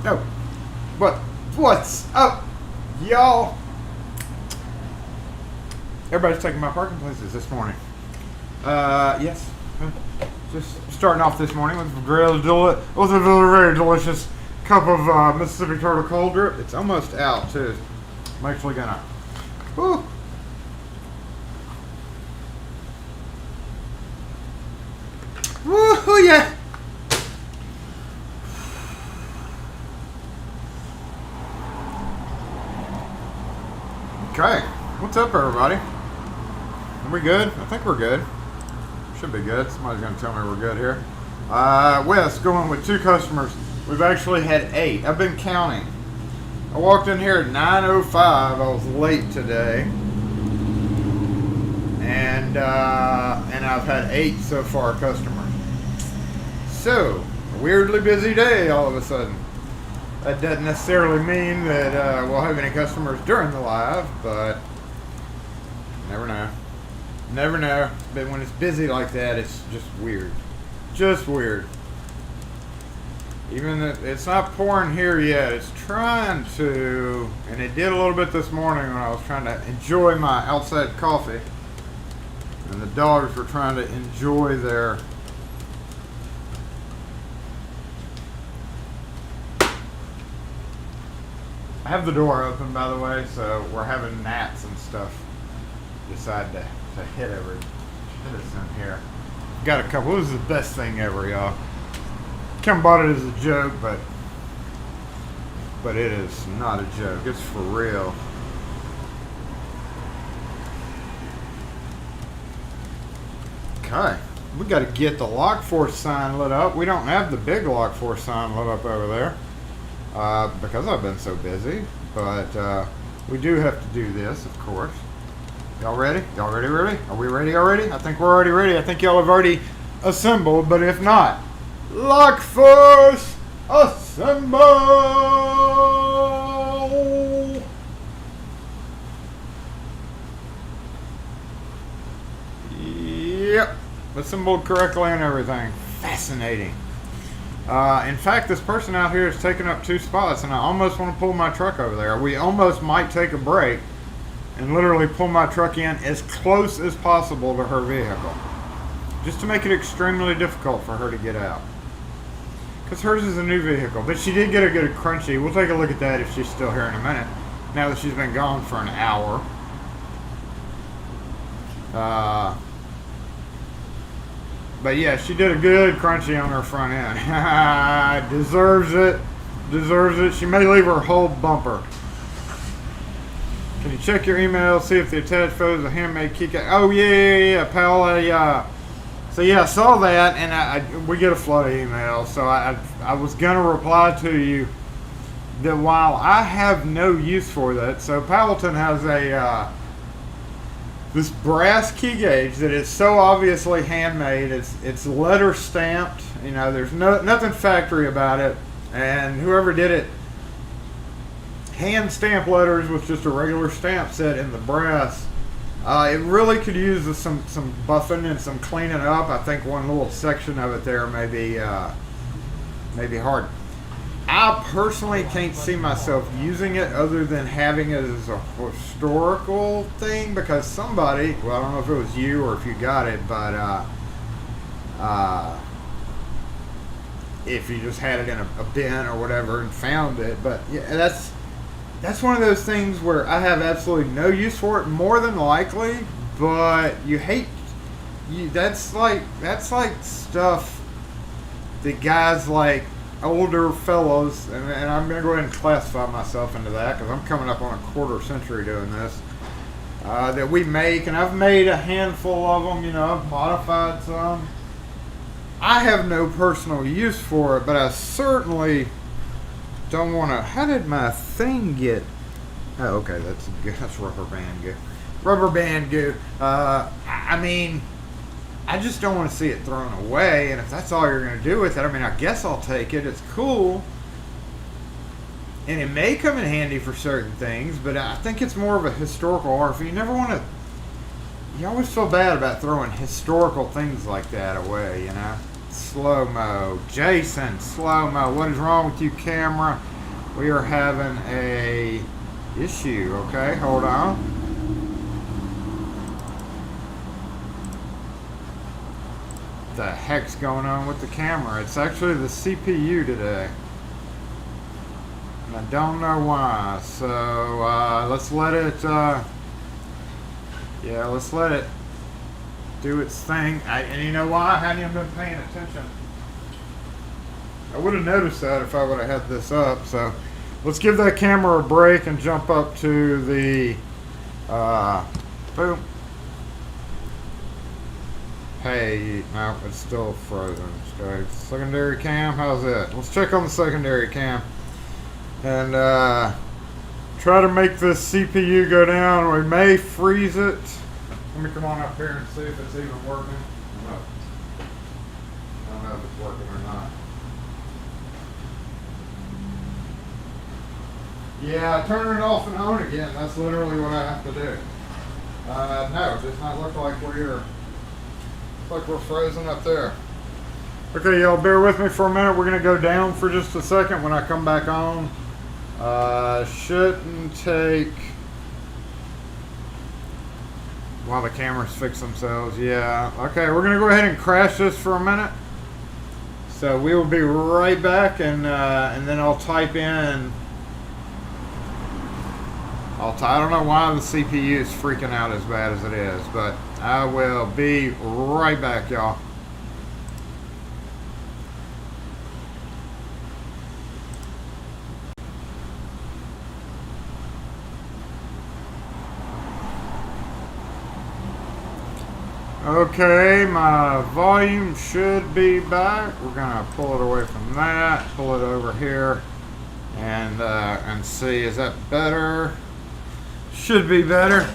No. What's up, y'all? Everybody's taking my parking places this morning. Yes. Just starting off this morning with a very delicious cup of Mississippi Turtle Cold Drip. It's almost out too. I'm actually gonna. Woo. Woo, yeah. Okay, what's up, everybody? Are we good? I think we're good. Should be good. Somebody's gonna tell me we're good here. Wes going with 2 customers. We've actually had 8. I've been counting. I walked in here at 9:05. I was late today, and I've had 8 so far customers. So a weirdly busy day all of a sudden. That doesn't necessarily mean that we'll have any customers during the live, but never know. Never know. But when it's busy like that, it's just weird. Just weird. Even if it's not pouring here yet, it's trying to, and it did a little bit this morning when I was trying to enjoy my outside coffee, and the dogs were trying to enjoy their I have the door open, by the way, so we're having gnats and stuff decide to hit us in here. Got a couple. This is the best thing ever, y'all. Kim bought it as a joke, but it is not a joke. It's for real. Okay, we got to get the LockForce sign lit up. We don't have the big LockForce sign lit up over there. Because I've been so busy, but we do have to do this, of course. Y'all ready? Y'all ready? Are we ready already? I think we're already ready. I think y'all have already assembled, but if not, LockForce Assemble! Yep, assembled correctly and everything. Fascinating. In fact, this person out here is taking up 2 spots, and I almost want to pull my truck over there. We almost might take a break and literally pull my truck in as close as possible to her vehicle, just to make it extremely difficult for her to get out. Because hers is a new vehicle, but she did get a good crunchy. We'll take a look at that if she's still here in a minute, now that she's been gone for an hour. But yeah, she did a good crunchy on her front end. Deserves it. Deserves it. She may leave her whole bumper. Can you check your email, see if the attached photos of handmade keycap? Oh yeah, pal. So yeah, I saw that, and we get a flood of emails. So I was gonna reply to you that while I have no use for that, so Palatine has this brass key gauge that is so obviously handmade. It's letter stamped. You know, there's nothing factory about it. And whoever did it hand stamped letters with just a regular stamp set in the brass. It really could use some buffing and some cleaning up. I think one little section of it there may be hard. I personally can't see myself using it other than having it as a historical thing, because somebody, well, I don't know if it was you or if you got it, but if you just had it in a bin or whatever and found it. But yeah, that's one of those things where I have absolutely no use for it, more than likely, but that's like stuff that guys like older fellows, and I'm going to go ahead and classify myself into that because I'm coming up on a quarter century doing this, that we make, and I've made a handful of them, you know, I've modified some. I have no personal use for it, but I certainly don't want to. How did my thing get? Oh, okay, that's rubber band goo. Rubber band goo. I mean, I just don't want to see it thrown away, and if that's all you're going to do with it, I mean, I guess I'll take it. It's cool, and it may come in handy for certain things, but I think it's more of a historical art. You never want to. You always feel bad about throwing historical things like that away, you know. Slow-mo. Jason, slow-mo. What is wrong with you, camera? We are having a issue. Okay, hold on. What the heck's going on with the camera? It's actually the CPU today. And I don't know why. So let's let it let's let it do its thing. And you know why? I hadn't even been paying attention. I would have noticed that if I would have had this up. So let's give that camera a break and jump up to the boom. Hey, no, it's still frozen. Okay, secondary cam, how's that? Let's check on the secondary cam and try to make this CPU go down. We may freeze it. Let me come on up here and see if it's even working. No. I don't know if it's working or not. Yeah, turn it off and on again. That's literally what I have to do. No, it does not look like we're frozen up there. Okay, y'all, bear with me for a minute. We're gonna go down for just a second. When I come back on, shouldn't take while the cameras fix themselves. Yeah. Okay, we're gonna go ahead and crash this for a minute. So we will be right back, and then I'll type in. I don't know why the CPU is freaking out as bad as it is, but I will be right back, y'all. Okay, my volume should be back. We're gonna pull it away from that, pull it over here, and see, is that better? Should be better.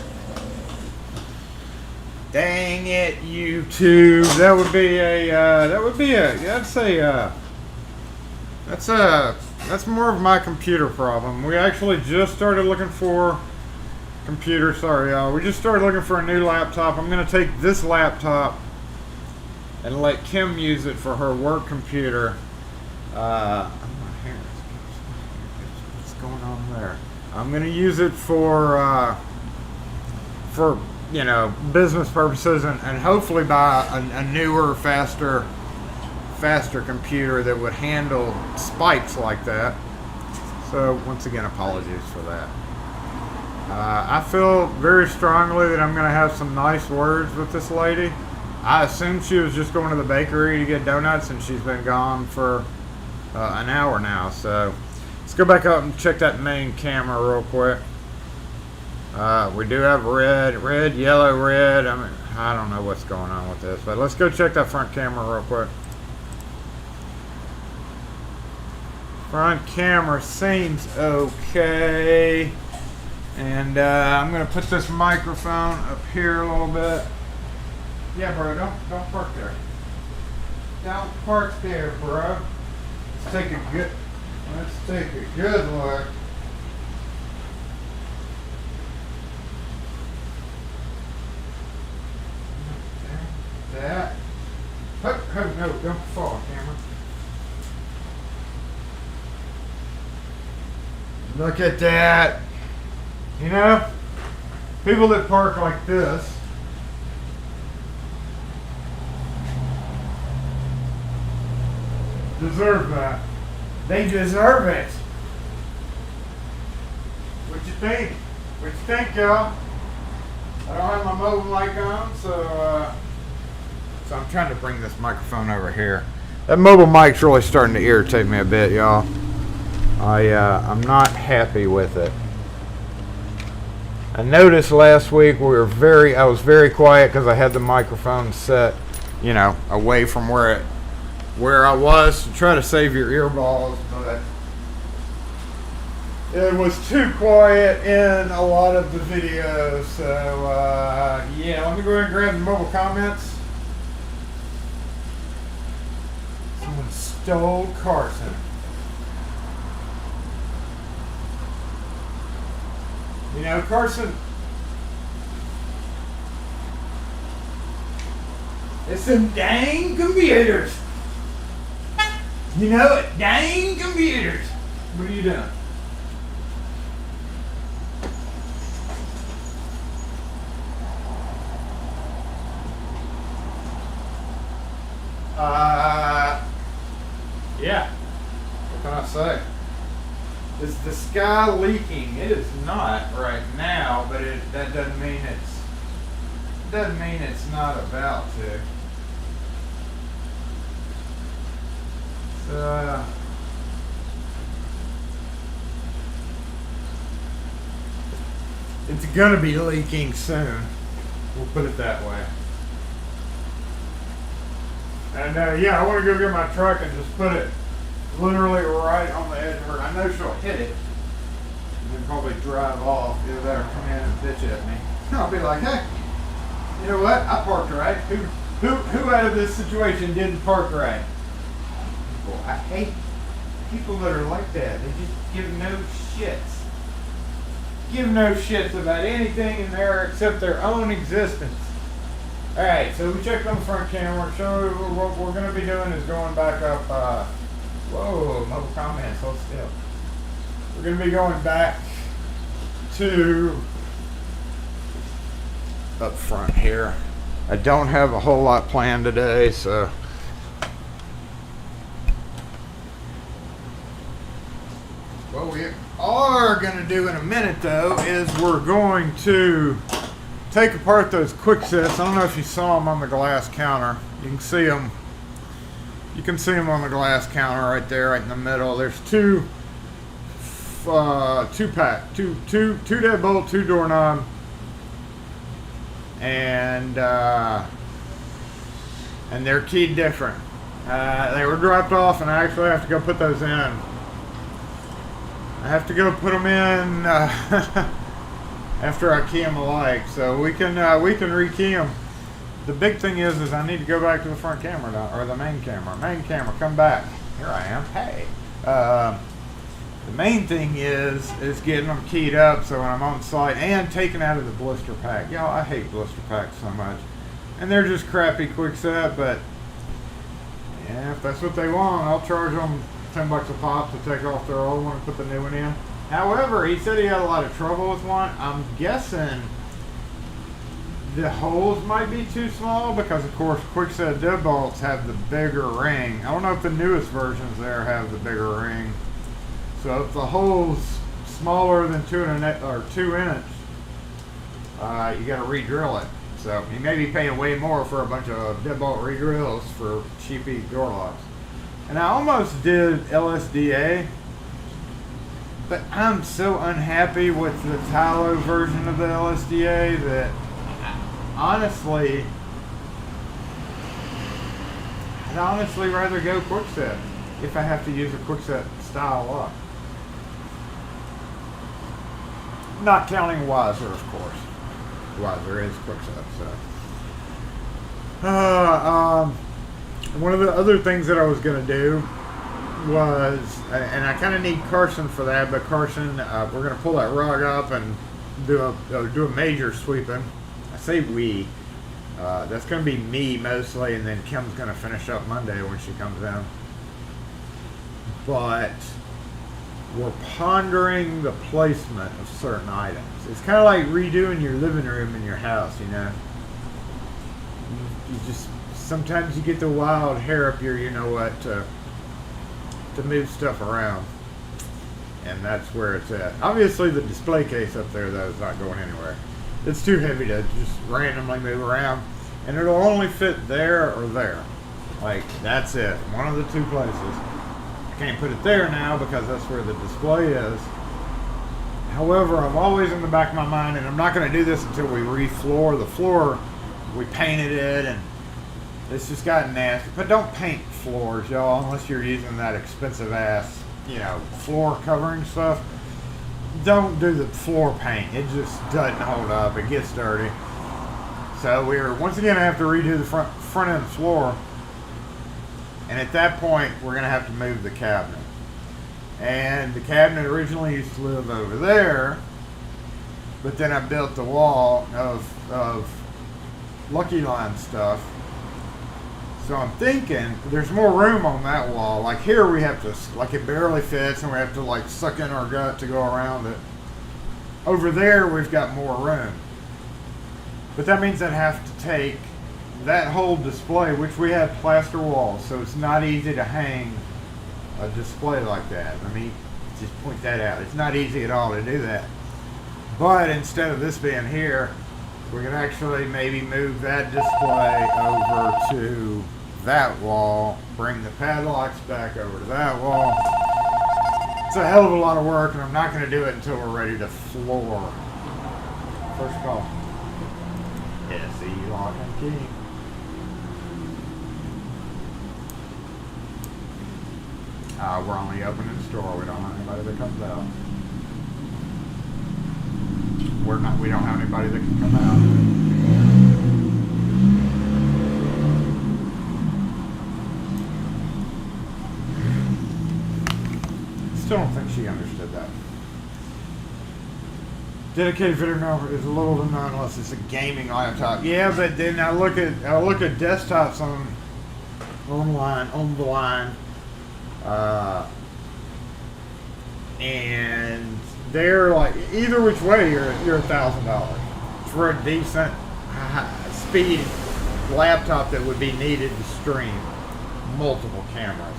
Dang it, YouTube. That would be that's more of my computer problem. We actually just started looking for computer, sorry y'all. We just started looking for a new laptop. I'm gonna take this laptop and let Kim use it for her work computer. What's going on there? I'm gonna use it for you know, business purposes, and hopefully buy a newer, faster computer that would handle spikes like that. So once again, apologies for that. I feel very strongly that I'm gonna have some nice words with this lady. I assumed she was just going to the bakery to get donuts, and she's been gone for an hour now. So let's go back up and check that main camera real quick. We do have red, yellow, red. I mean, I don't know what's going on with this, but let's go check that front camera real quick. Front camera seems okay. And I'm gonna put this microphone up here a little bit. Yeah, bro, don't park there. Don't park there, bro. Let's take a good look. That. Oh, no, don't fall, camera. Look at that. You know, people that park like this deserve that. They deserve it. What you think? What you think, y'all? I don't have my mobile mic on, so I'm trying to bring this microphone over here. That mobile mic's really starting to irritate me a bit, y'all. I'm not happy with it. I noticed last week I was very quiet because I had the microphone set, you know, away from where I was to try to save your earballs, but it was too quiet in a lot of the videos. So yeah, let me go ahead and grab the mobile comments. Someone stole Carson. You know, Carson, it's some dang computers. You know it, dang computers. What are you doing? Yeah. What can I say? Is the sky leaking? It is not right now, but that doesn't mean it's not about to. So it's gonna be leaking soon. We'll put it that way. And yeah, I want to go get my truck and just put it literally right on the edge of her. I know she'll hit it and then probably drive off. Either that or come in and bitch at me. I'll be like, hey, you know what? I parked right. Who out of this situation didn't park right? Well, I hate people that are like that. They just give no shits. Give no shits about anything in there except their own existence. Alright, so we checked on the front camera. So what we're going to be doing is going back up. Whoa, no comments, hold still. We're going to be going back to up front here. I don't have a whole lot planned today, so what we are going to do in a minute, though, is we're going to take apart those quick sets. I don't know if you saw them on the glass counter. You can see them. You can see them on the glass counter right there, right in the middle. There's two deadbolt, two doorknob, and they're keyed different. They were dropped off, and I actually have to go put those in. I have to go put them in after I key them alike, so we can rekey them. The big thing is I need to go back to the front camera now, or the main camera. Main camera, come back. Here I am. Hey. The main thing is getting them keyed up so when I'm on site and taken out of the blister pack. Y'all, I hate blister packs so much, and they're just crappy quick set. But yeah, if that's what they want, I'll charge them $10 a pop to take off their old one and put the new one in. However, he said he had a lot of trouble with one. I'm guessing the holes might be too small because, of course, quickset deadbolts have the bigger ring. I don't know if the newest versions there have the bigger ring. So if the hole's smaller than 2 inch, you got to re-drill it. So you may be paying way more for a bunch of deadbolt re-drills for cheapy door locks. And I almost did LSDA, but I'm so unhappy with the Tylo version of the LSDA that honestly, I'd honestly rather go quickset if I have to use a quickset style lock. Not counting Wiser, of course. Wiser is quickset, so. One of the other things that I was going to do was, and I kind of need Carson for that, but Carson, we're going to pull that rug up and do a major sweeping. I say we. That's going to be me mostly, and then Kim's going to finish up Monday when she comes in. But we're pondering the placement of certain items. It's kind of like redoing your living room in your house, you know. You just, sometimes you get the wild hair up your, you know what, to move stuff around. And that's where it's at. Obviously the display case up there, though, is not going anywhere. It's too heavy to just randomly move around. And it'll only fit there or there. Like, that's it. One of the two places. I can't put it there now because that's where the display is. However, I'm always in the back of my mind, and I'm not going to do this until we re-floor the floor. We painted it, and it's just gotten nasty. But don't paint floors, y'all, unless you're using that expensive ass, you know, floor covering stuff. Don't do the floor paint. It just doesn't hold up. It gets dirty. So we're once again have to redo the front end floor. And at that point, we're going to have to move the cabinet. And the cabinet originally used to live over there, but then I built the wall of Lucky Line stuff. So I'm thinking there's more room on that wall. Like here we have to, like it barely fits and we have to like suck in our gut to go around it. Over there we've got more room. But that means I'd have to take that whole display, which we have plaster walls, so it's not easy to hang a display like that. Let me just point that out. It's not easy at all to do that. But instead of this being here, we can actually maybe move that display over to that wall, bring the padlocks back over to that wall. It's a hell of a lot of work, and I'm not going to do it until we're ready to floor. First call. SE Lock and Key. We're only opening the store. We don't have anybody that comes out. We don't have anybody that can come out. Still don't think she understood that. Dedicated video number is a little to none unless it's a gaming laptop. Yeah, but then I look at desktops on the line, and they're like, either which way you're $1,000 for a decent speed laptop that would be needed to stream multiple cameras.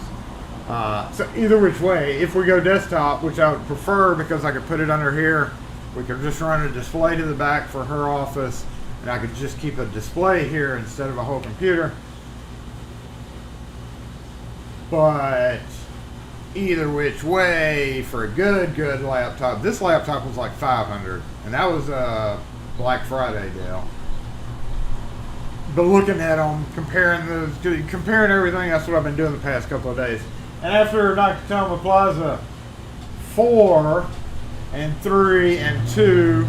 So either which way, if we go desktop, which I would prefer because I could put it under here, we could just run a display to the back for her office, and I could just keep a display here instead of a whole computer. But either which way, for a good laptop, this laptop was like $500, and that was a Black Friday deal. But looking at them, comparing everything, that's what I've been doing the past couple of days. And after Dr. Thelma Plaza 4 and 3 and 2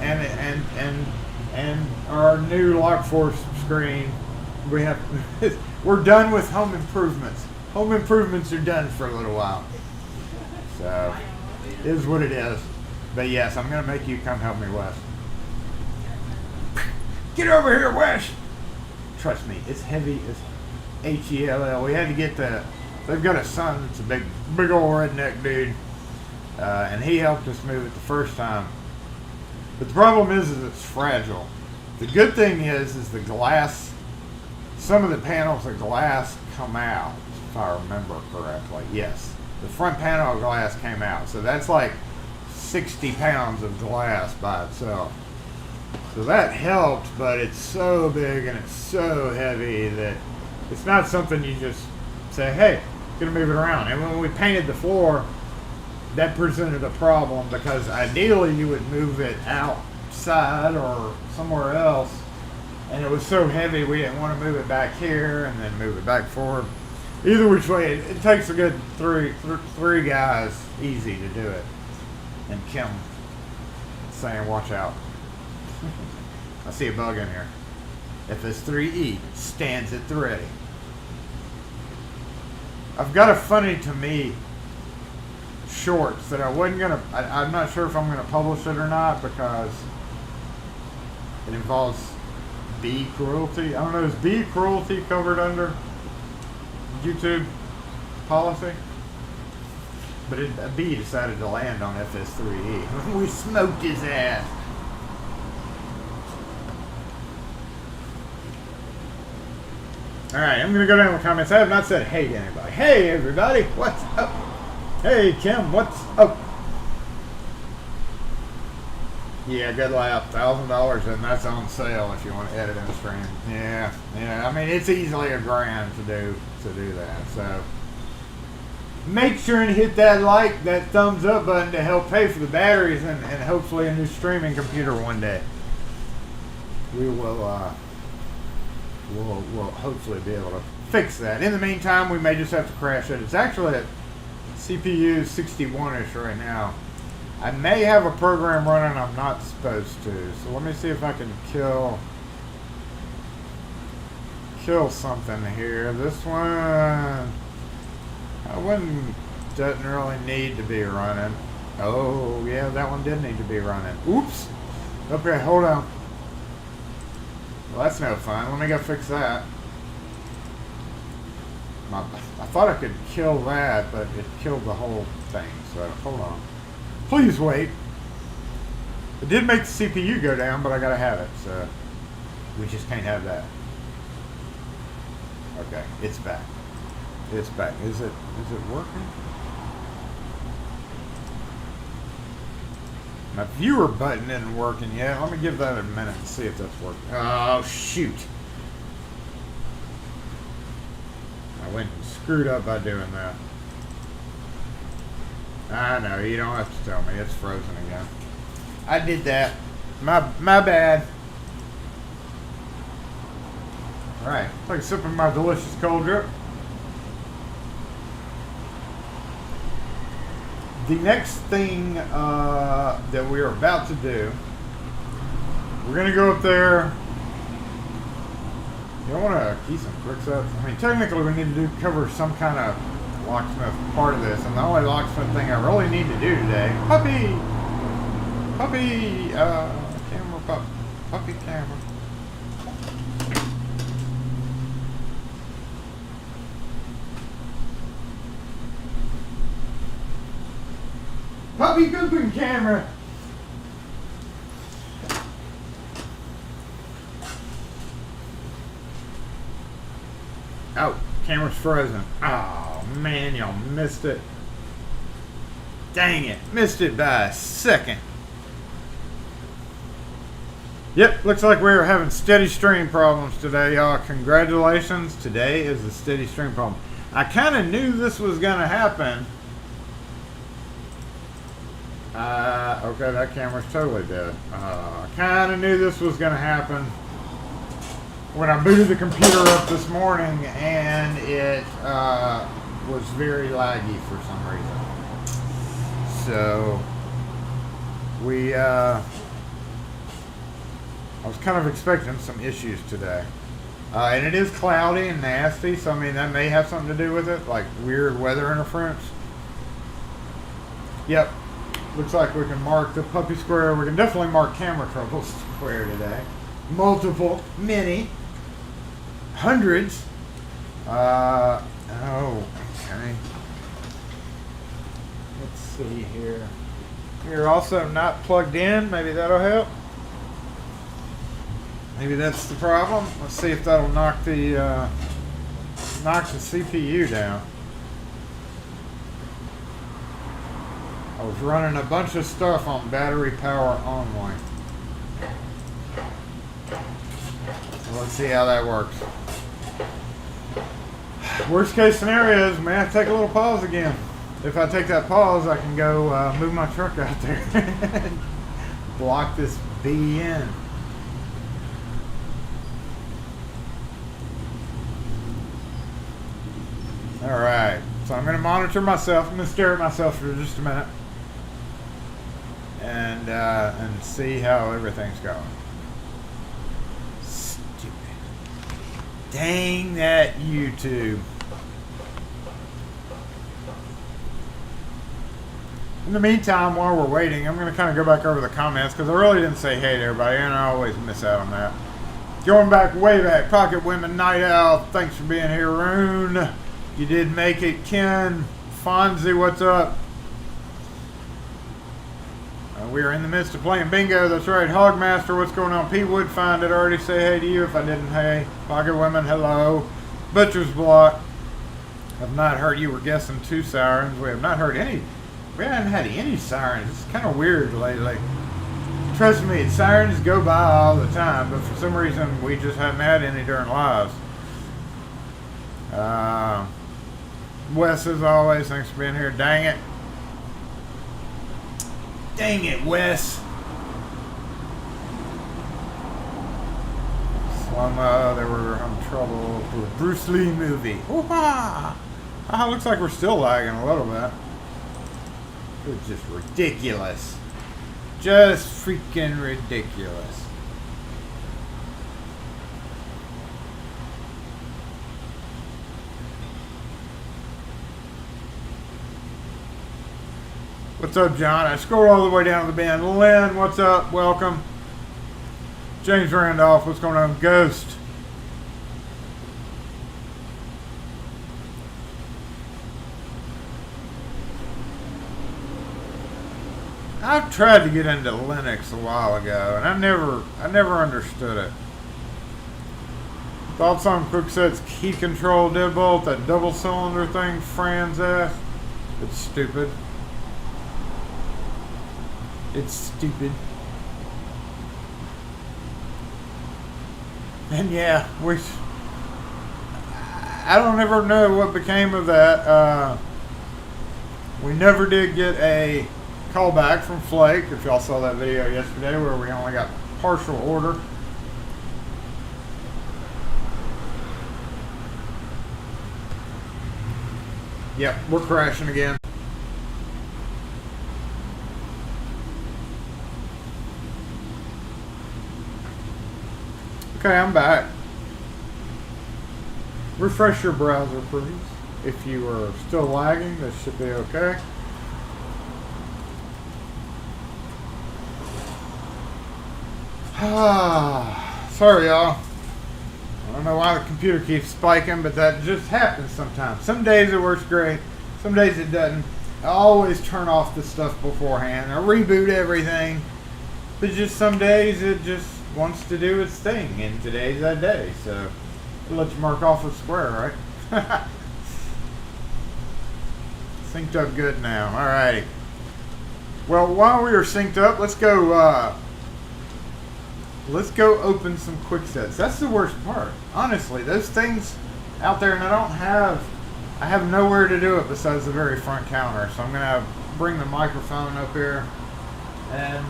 and our new LockForce screen, we're done with home improvements. Home improvements are done for a little while. So, it is what it is. But yes, I'm going to make you come help me, Wes. Get over here, Wes! Trust me, it's heavy as H-E-L-L. We had to get they've got a son that's a big old redneck dude. And he helped us move it the first time. But the problem is it's fragile. The good thing is the glass, some of the panels of glass come out, if I remember correctly. Yes, the front panel of glass came out. So that's like 60 pounds of glass by itself. So that helped, but it's so big and it's so heavy that it's not something you just say, hey, gonna move it around. And when we painted the floor, that presented a problem because ideally you would move it outside or somewhere else, and it was so heavy we didn't want to move it back here and then move it back forward. Either which way, it takes a good three guys easy to do it. And Kim saying, watch out. I see a bug in here. S3E stands at the ready. I've got a funny to me shorts that I wasn't gonna. I'm not sure if I'm gonna publish it or not because it involves bee cruelty. I don't know. Is bee cruelty covered under YouTube policy? But a bee decided to land on S3E. We smoked his ass. All right, I'm gonna go down in the comments. I have not said hey to anybody. Hey everybody, what's up? Hey Kim, what's up? Yeah, good lap, $1,000, and that's on sale if you want to edit and stream. Yeah. I mean, it's easily $1,000 to do that. So make sure and hit that that thumbs up button to help pay for the batteries and hopefully a new streaming computer one day. We will. We'll hopefully be able to fix that. In the meantime, we may just have to crash it. It's actually at CPU 61-ish right now. I may have a program running I'm not supposed to. So let me see if I can kill something here. This one, doesn't really need to be running. Oh, yeah, that one did need to be running. Oops. Okay, hold on. Well, that's no fun. Let me go fix that. I thought I could kill that, but it killed the whole thing. So, hold on. Please wait. It did make the CPU go down, but I gotta have it. So, we just can't have that. Okay, it's back. It's back. Is it working? My viewer button isn't working yet. Let me give that a minute and see if that's working. Oh, shoot. I went and screwed up by doing that. I know, you don't have to tell me. It's frozen again. I did that. My bad. Alright, take a sip of my delicious cold drip. The next thing that we are about to do, we're going to go up there. You don't want to key some bricks up. I mean, technically we need to cover some kind of locksmith part of this, and the only locksmith thing I really need to do today, puppy camera. Puppy cooking camera. Oh, camera's frozen. Oh man, y'all missed it. Dang it, missed it by a second. Yep, looks like we're having steady stream problems today, y'all. Congratulations, today is a steady stream problem. I kind of knew this was gonna happen. Okay, that camera's totally dead. I kind of knew this was going to happen when I booted the computer up this morning, and it was very laggy for some reason. So I was kind of expecting some issues today. And it is cloudy and nasty, so I mean that may have something to do with it, like weird weather interference. Yep. Looks like we can mark the puppy square. We can definitely mark camera trouble square today. Multiple, many, hundreds. Oh, okay. Let's see here. You're also not plugged in. Maybe that'll help. Maybe that's the problem. Let's see if that'll knock the CPU down. I was running a bunch of stuff on battery power only. So let's see how that works. Worst case scenario is, may I take a little pause again. If I take that pause, I can go move my truck out there and block this bee in. Alright, so I'm going to monitor myself. I'm going to stare at myself for just a minute. And see how everything's going. Stupid. Dang that YouTube. In the meantime, while we're waiting, I'm going to kind of go back over the comments because I really didn't say hey to everybody, and I always miss out on that. Going back, way back, Pocket Women Night Owl, thanks for being here, Rune. You did make it, Ken. Fonzie, what's up? We are in the midst of playing bingo. That's right. Hogmaster, what's going on? P. Wood, find it. Already say hey to you if I didn't. Hey. Pocket Women, hello. Butcher's Block. I've not heard you were guessing 2 sirens. We have not heard any. We haven't had any sirens. It's kind of weird lately. Trust me, sirens go by all the time, but for some reason we just haven't had any during lives. Wes, as always, thanks for being here. Dang it. Dang it, Wes. Slumma, they were having trouble for the Bruce Lee movie. Ooh-ha! Looks like we're still lagging a little bit. It's just ridiculous. Just freaking ridiculous. What's up, John? I scrolled all the way down to the band. Lynn, what's up? Welcome. James Randolph, what's going on? Ghost. I've tried to get into Linux a while ago, and I never understood it. Thoughts on Quickset's key control deadbolt, that double cylinder thing, Fran's ass? It's stupid. It's stupid. And yeah, I don't ever know what became of that. We never did get a callback from Flake, if y'all saw that video yesterday where we only got partial order. Yep, we're crashing again. Okay, I'm back. Refresh your browser, please. If you are still lagging, this should be okay. Sorry, y'all. I don't know why the computer keeps spiking, but that just happens sometimes. Some days it works great, some days it doesn't. I always turn off the stuff beforehand. I reboot everything. But just some days it just wants to do its thing, and today's that day, so it lets you mark off a square, right? Synced up good now. Alrighty. Well, while we are synced up, let's go open some Quicksets. That's the worst part. Honestly, those things out there, and I have nowhere to do it besides the very front counter, so I'm gonna bring the microphone up here, and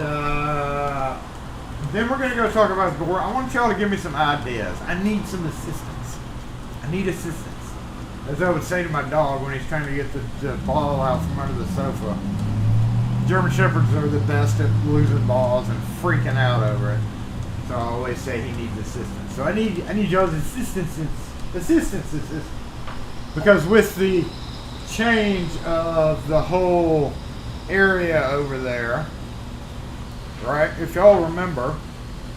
then we're gonna go talk about the board. I want y'all to give me some ideas. I need some assistance. I need assistance. As I would say to my dog when he's trying to get the ball out from under the sofa. German Shepherds are the best at losing balls and freaking out over it. So I always say he needs assistance. So I need y'all's assistance. Because with the change of the whole area over there, right? If y'all remember,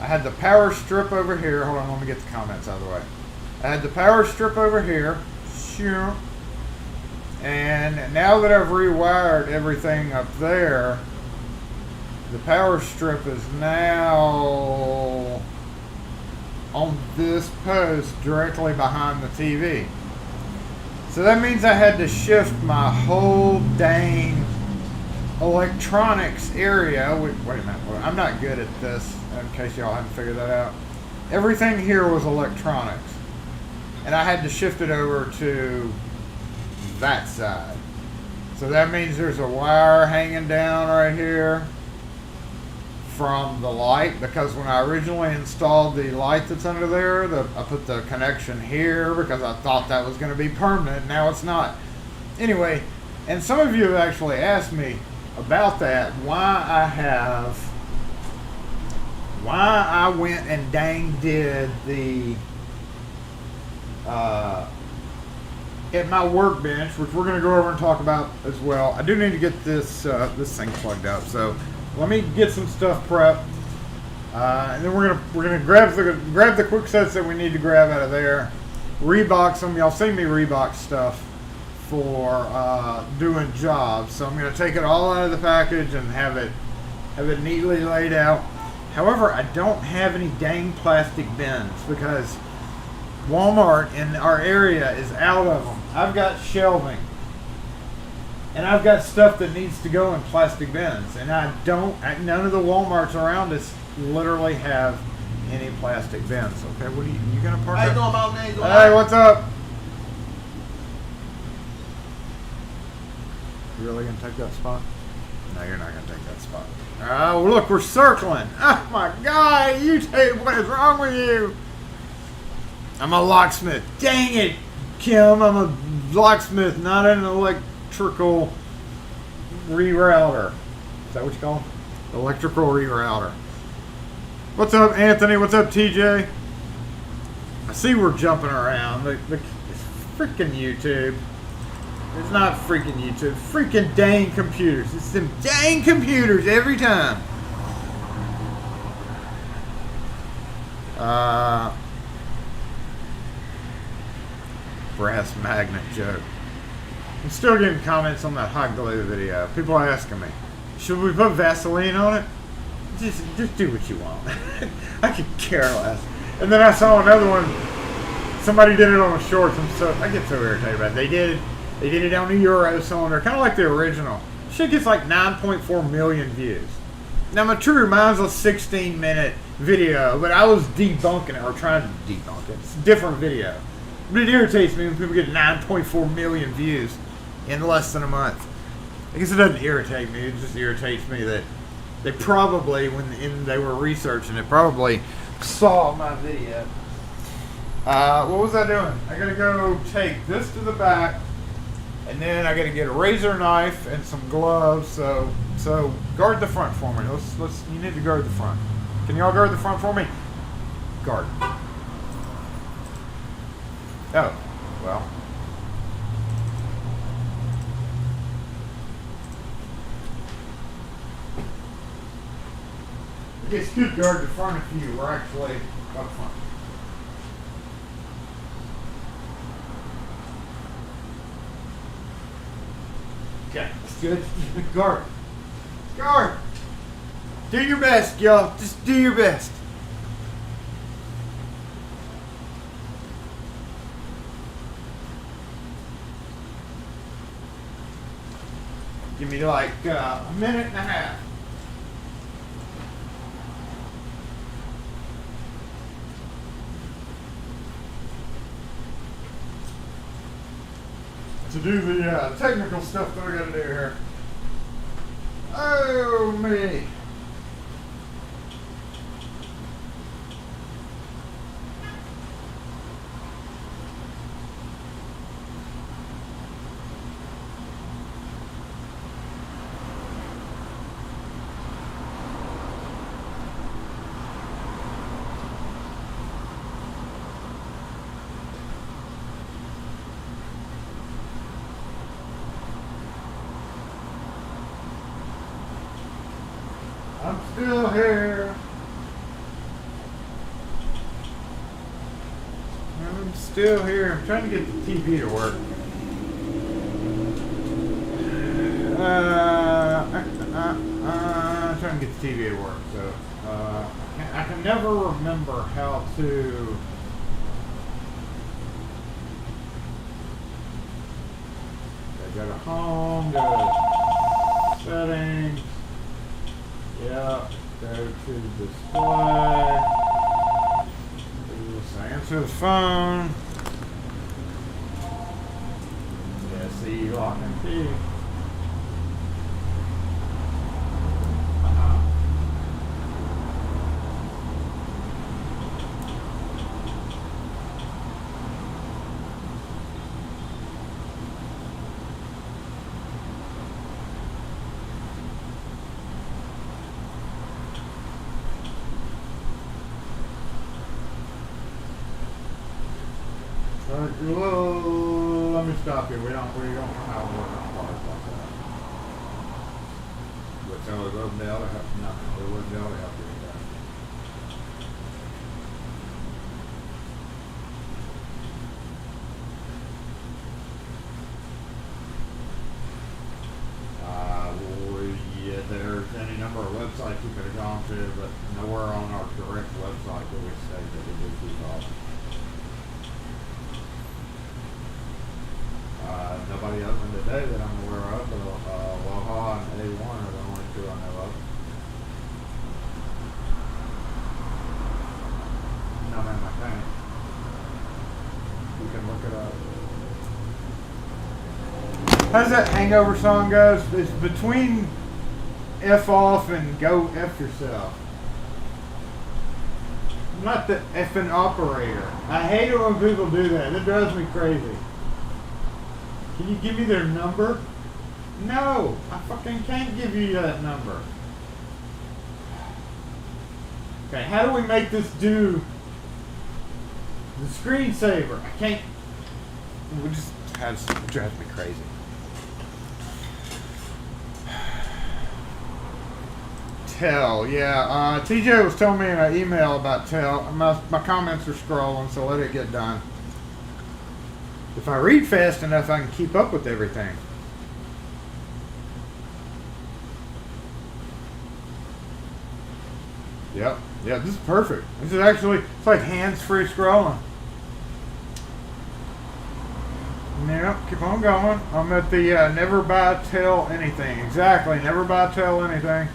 I had the power strip over here. Hold on, let me get the comments out of the way. I had the power strip over here. And now that I've rewired everything up there, the power strip is now on this post directly behind the TV. So that means I had to shift my whole dang electronics area. Wait a minute. I'm not good at this, in case y'all haven't figured that out. Everything here was electronics. And I had to shift it over to that side. So that means there's a wire hanging down right here from the light, because when I originally installed the light that's under there, I put the connection here because I thought that was going to be permanent. Now it's not. Anyway, and some of you have actually asked me about that, why I went and dang did the at my workbench, which we're going to go over and talk about as well. I do need to get this this thing plugged up, so let me get some stuff prepped, and then we're gonna grab the Quicksets that we need to grab out of there, rebox them. Y'all seen me rebox stuff for doing jobs, so I'm gonna take it all out of the package and have it neatly laid out. However, I don't have any dang plastic bins because Walmart in our area is out of them. I've got shelving, and I've got stuff that needs to go in plastic bins, and none of the Walmarts around us literally have any plastic bins. Okay, what are you gonna park? How you doing, my man? Hey, what's up? You really gonna take that spot? No, you're not gonna take that spot. Oh, look, we're circling. Oh my God, what is wrong with you? I'm a locksmith. Dang it, Kim, I'm a locksmith, not an electrical rerouter. Is that what you call them? Electrical rerouter. What's up, Anthony? What's up, TJ? I see we're jumping around. It's freaking YouTube. It's not freaking YouTube. Freaking dang computers. It's them dang computers every time. Brass magnet joke. I'm still getting comments on that hot glue video. People are asking me, should we put Vaseline on it? Just do what you want. I could care less. And then I saw another one. somebody did it on the shorts. I get so irritated about it. They did it on the Euro cylinder, kind of like the original. Shit gets like 9.4 million views. Now, true, mine's a 16-minute video, but I was debunking it, or trying to debunk it. It's a different video. But it irritates me when people get 9.4 million views in less than a month. I guess it doesn't irritate me. It just irritates me that they probably, when they were researching it, probably saw my video. What was I doing? I gotta go take this to the back, and then I gotta get a razor knife and some gloves. So guard the front for me. You need to guard the front. Can y'all guard the front for me? Guard. Oh, well. I guess you could guard the front if you were actually up front. Okay, that's good. Guard. Guard. Do your best, y'all. Just do your best. Give me like a minute and a half. To do the technical stuff that I gotta do here. Oh, me. I'm still here. I'm still here. I'm trying to get the TV to work. I'm trying to get the TV to work. So I can never remember how to. I go to home, go to settings. Yeah, go to display. Just answer the phone. Yeah, see, lock and key. Well, let me stop you. We don't know how to work on parts like that. But tell the road bell to help nothing. The road bell to help you with that. Yeah, there's any number of websites you could have gone to, but nowhere on our direct website do we say that we do these off. Nobody opened today that I'm aware of, but Waha and A1 are the only two I know of. No, man, I can't. You can look it up. How's that Hangover song goes? It's between F off and go F yourself. I'm not the effing operator. I hate it when people do that. It drives me crazy. Can you give me their number? No, I fucking can't give you that number. Okay, how do we make this do the screensaver? I can't. We just it drives me crazy. Tell, yeah. TJ was telling me in an email about Tell. My comments are scrolling, so let it get done. If I read fast enough, I can keep up with everything. Yep. Yeah, this is perfect. This is actually, it's like hands-free scrolling. Yeah, keep on going. I'm at the never buy, tell anything. Exactly, never buy, tell anything.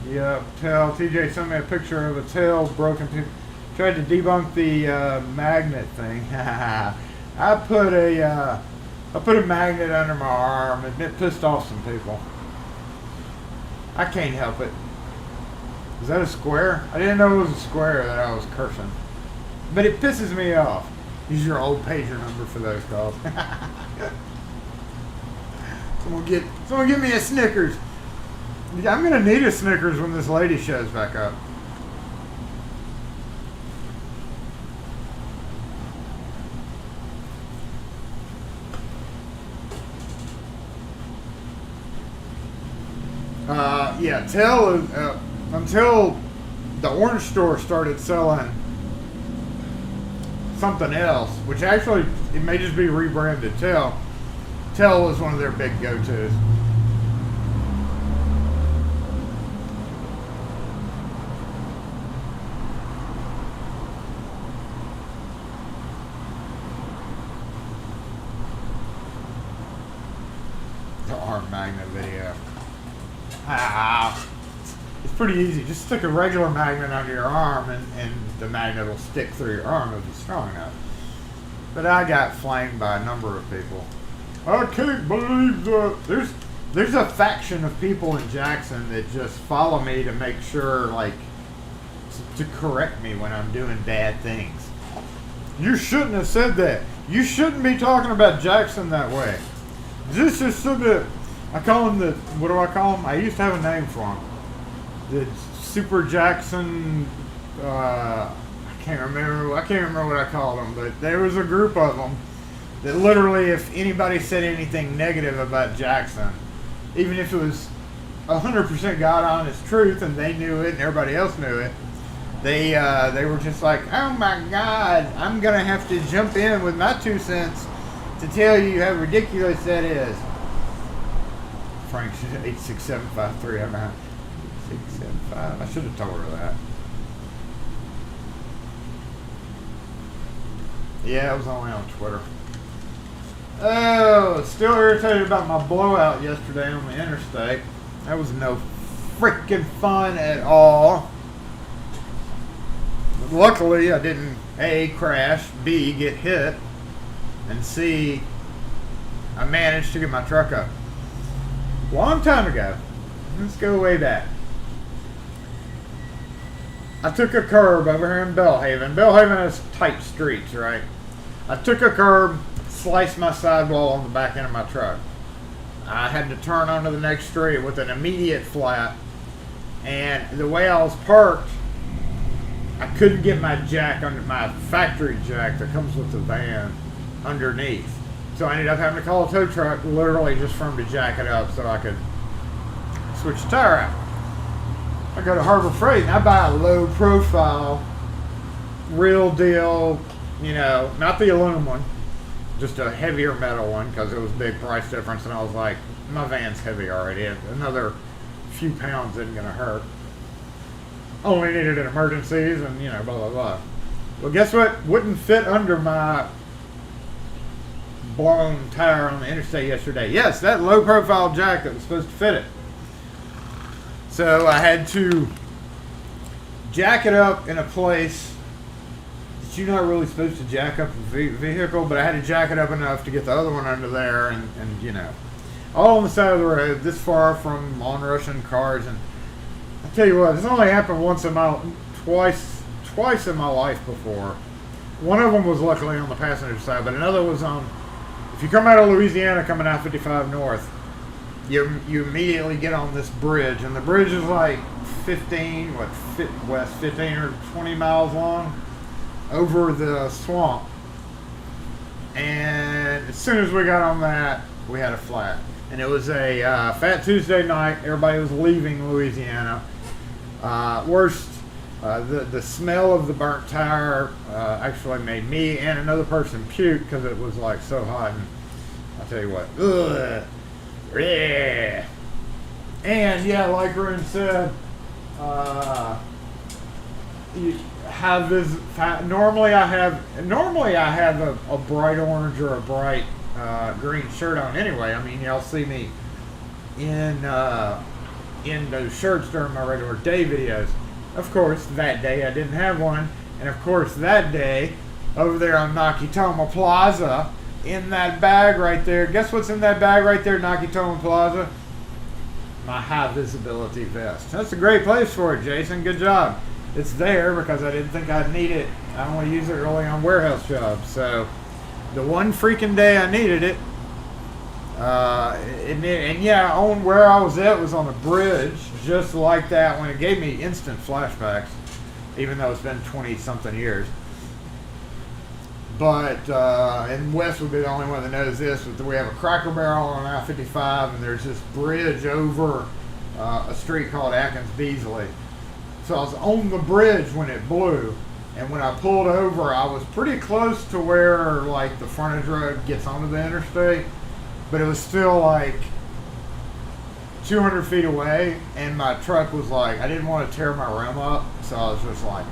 Yep, tell. TJ sent me a picture of a tail broken. Tried to debunk the magnet thing. I put a magnet under my arm and it pissed off some people. I can't help it. Is that a square? I didn't know it was a square that I was cursing. But it pisses me off. Use your old pager number for those calls. Someone get me a Snickers. I'm gonna need a Snickers when this lady shows back up. Yeah, until the orange store started selling something else, which actually it may just be rebranded. Tell was one of their big go-tos. The arm magnet video. It's pretty easy. Just stick a regular magnet under your arm and the magnet will stick through your arm if it's strong enough. But I got flamed by a number of people. I can't believe that. There's a faction of people in Jackson that just follow me to make sure, like, to correct me when I'm doing bad things. You shouldn't have said that. You shouldn't be talking about Jackson that way. This is so that I call him what do I call him? I used to have a name for him. The Super Jackson, I can't remember what I called them, but there was a group of them that literally, if anybody said anything negative about Jackson, even if it was 100% God honest truth and they knew it and everybody else knew it, they were just like, oh my God, I'm gonna have to jump in with my 2 cents to tell you how ridiculous that is. Frank 86753. 675. I should have told her that. Yeah, it was only on Twitter. Oh, still irritated about my blowout yesterday on the interstate. That was no freaking fun at all. But luckily, I didn't A, crash, B, get hit, and C, I managed to get my truck up. Long time ago. Let's go way back. I took a curb over here in Belhaven. Belhaven has tight streets, right? I took a curb, sliced my sidewall on the back end of my truck. I had to turn onto the next street with an immediate flat. And the way I was parked, I couldn't get my jack under my factory jack that comes with the van underneath. So I ended up having to call a tow truck literally just for him to jack it up so I could switch the tire out. I go to Harbor Freight and I buy a low profile, real deal, not the aluminum one, just a heavier metal one because it was a big price difference. And I was like, my van's heavy already. Another few pounds isn't going to hurt. Only needed in emergencies and, blah, blah, blah. Well, guess what? Wouldn't fit under my blown tire on the interstate yesterday. Yes, that low profile jack that was supposed to fit it. So I had to jack it up in a place that you're not really supposed to jack up a vehicle, but I had to jack it up enough to get the other one under there and all on the side of the road, this far from onrushing cars. And I tell you what, this only happened twice in my life before. One of them was luckily on the passenger side, but another was on, if you come out of Louisiana coming out 55 north, you immediately get on this bridge, and the bridge is like 15 or 20 miles long over the swamp. And as soon as we got on that, we had a flat. And it was a Fat Tuesday night. Everybody was leaving Louisiana. The smell of the burnt tire actually made me and another person puke because it was like so hot. And I'll tell you what, ugh. Yeah. And yeah, like Rune said, normally I have a bright orange or a bright green shirt on anyway. I mean, y'all see me in those shirts during my regular day videos. Of course, that day I didn't have one, and of course that day over there on Nakatomi Plaza, in that bag right there. Guess what's in that bag right there, Nakatomi Plaza? My high visibility vest. That's a great place for it, Jason. Good job. It's there because I didn't think I'd need it. I only use it really on warehouse jobs. So the one freaking day I needed it, and yeah, on where I was at was on a bridge just like that when it gave me instant flashbacks, even though it's been 20 something years. But, and Wes would be the only one that knows this, but we have a Cracker Barrel on I-55, and there's this bridge over a street called Atkins Beasley. So I was on the bridge when it blew, and when I pulled over, I was pretty close to where, like, the frontage road gets onto the interstate, but it was still, like, 200 feet away, and my truck was like, I didn't want to tear my rim up, so I was just like,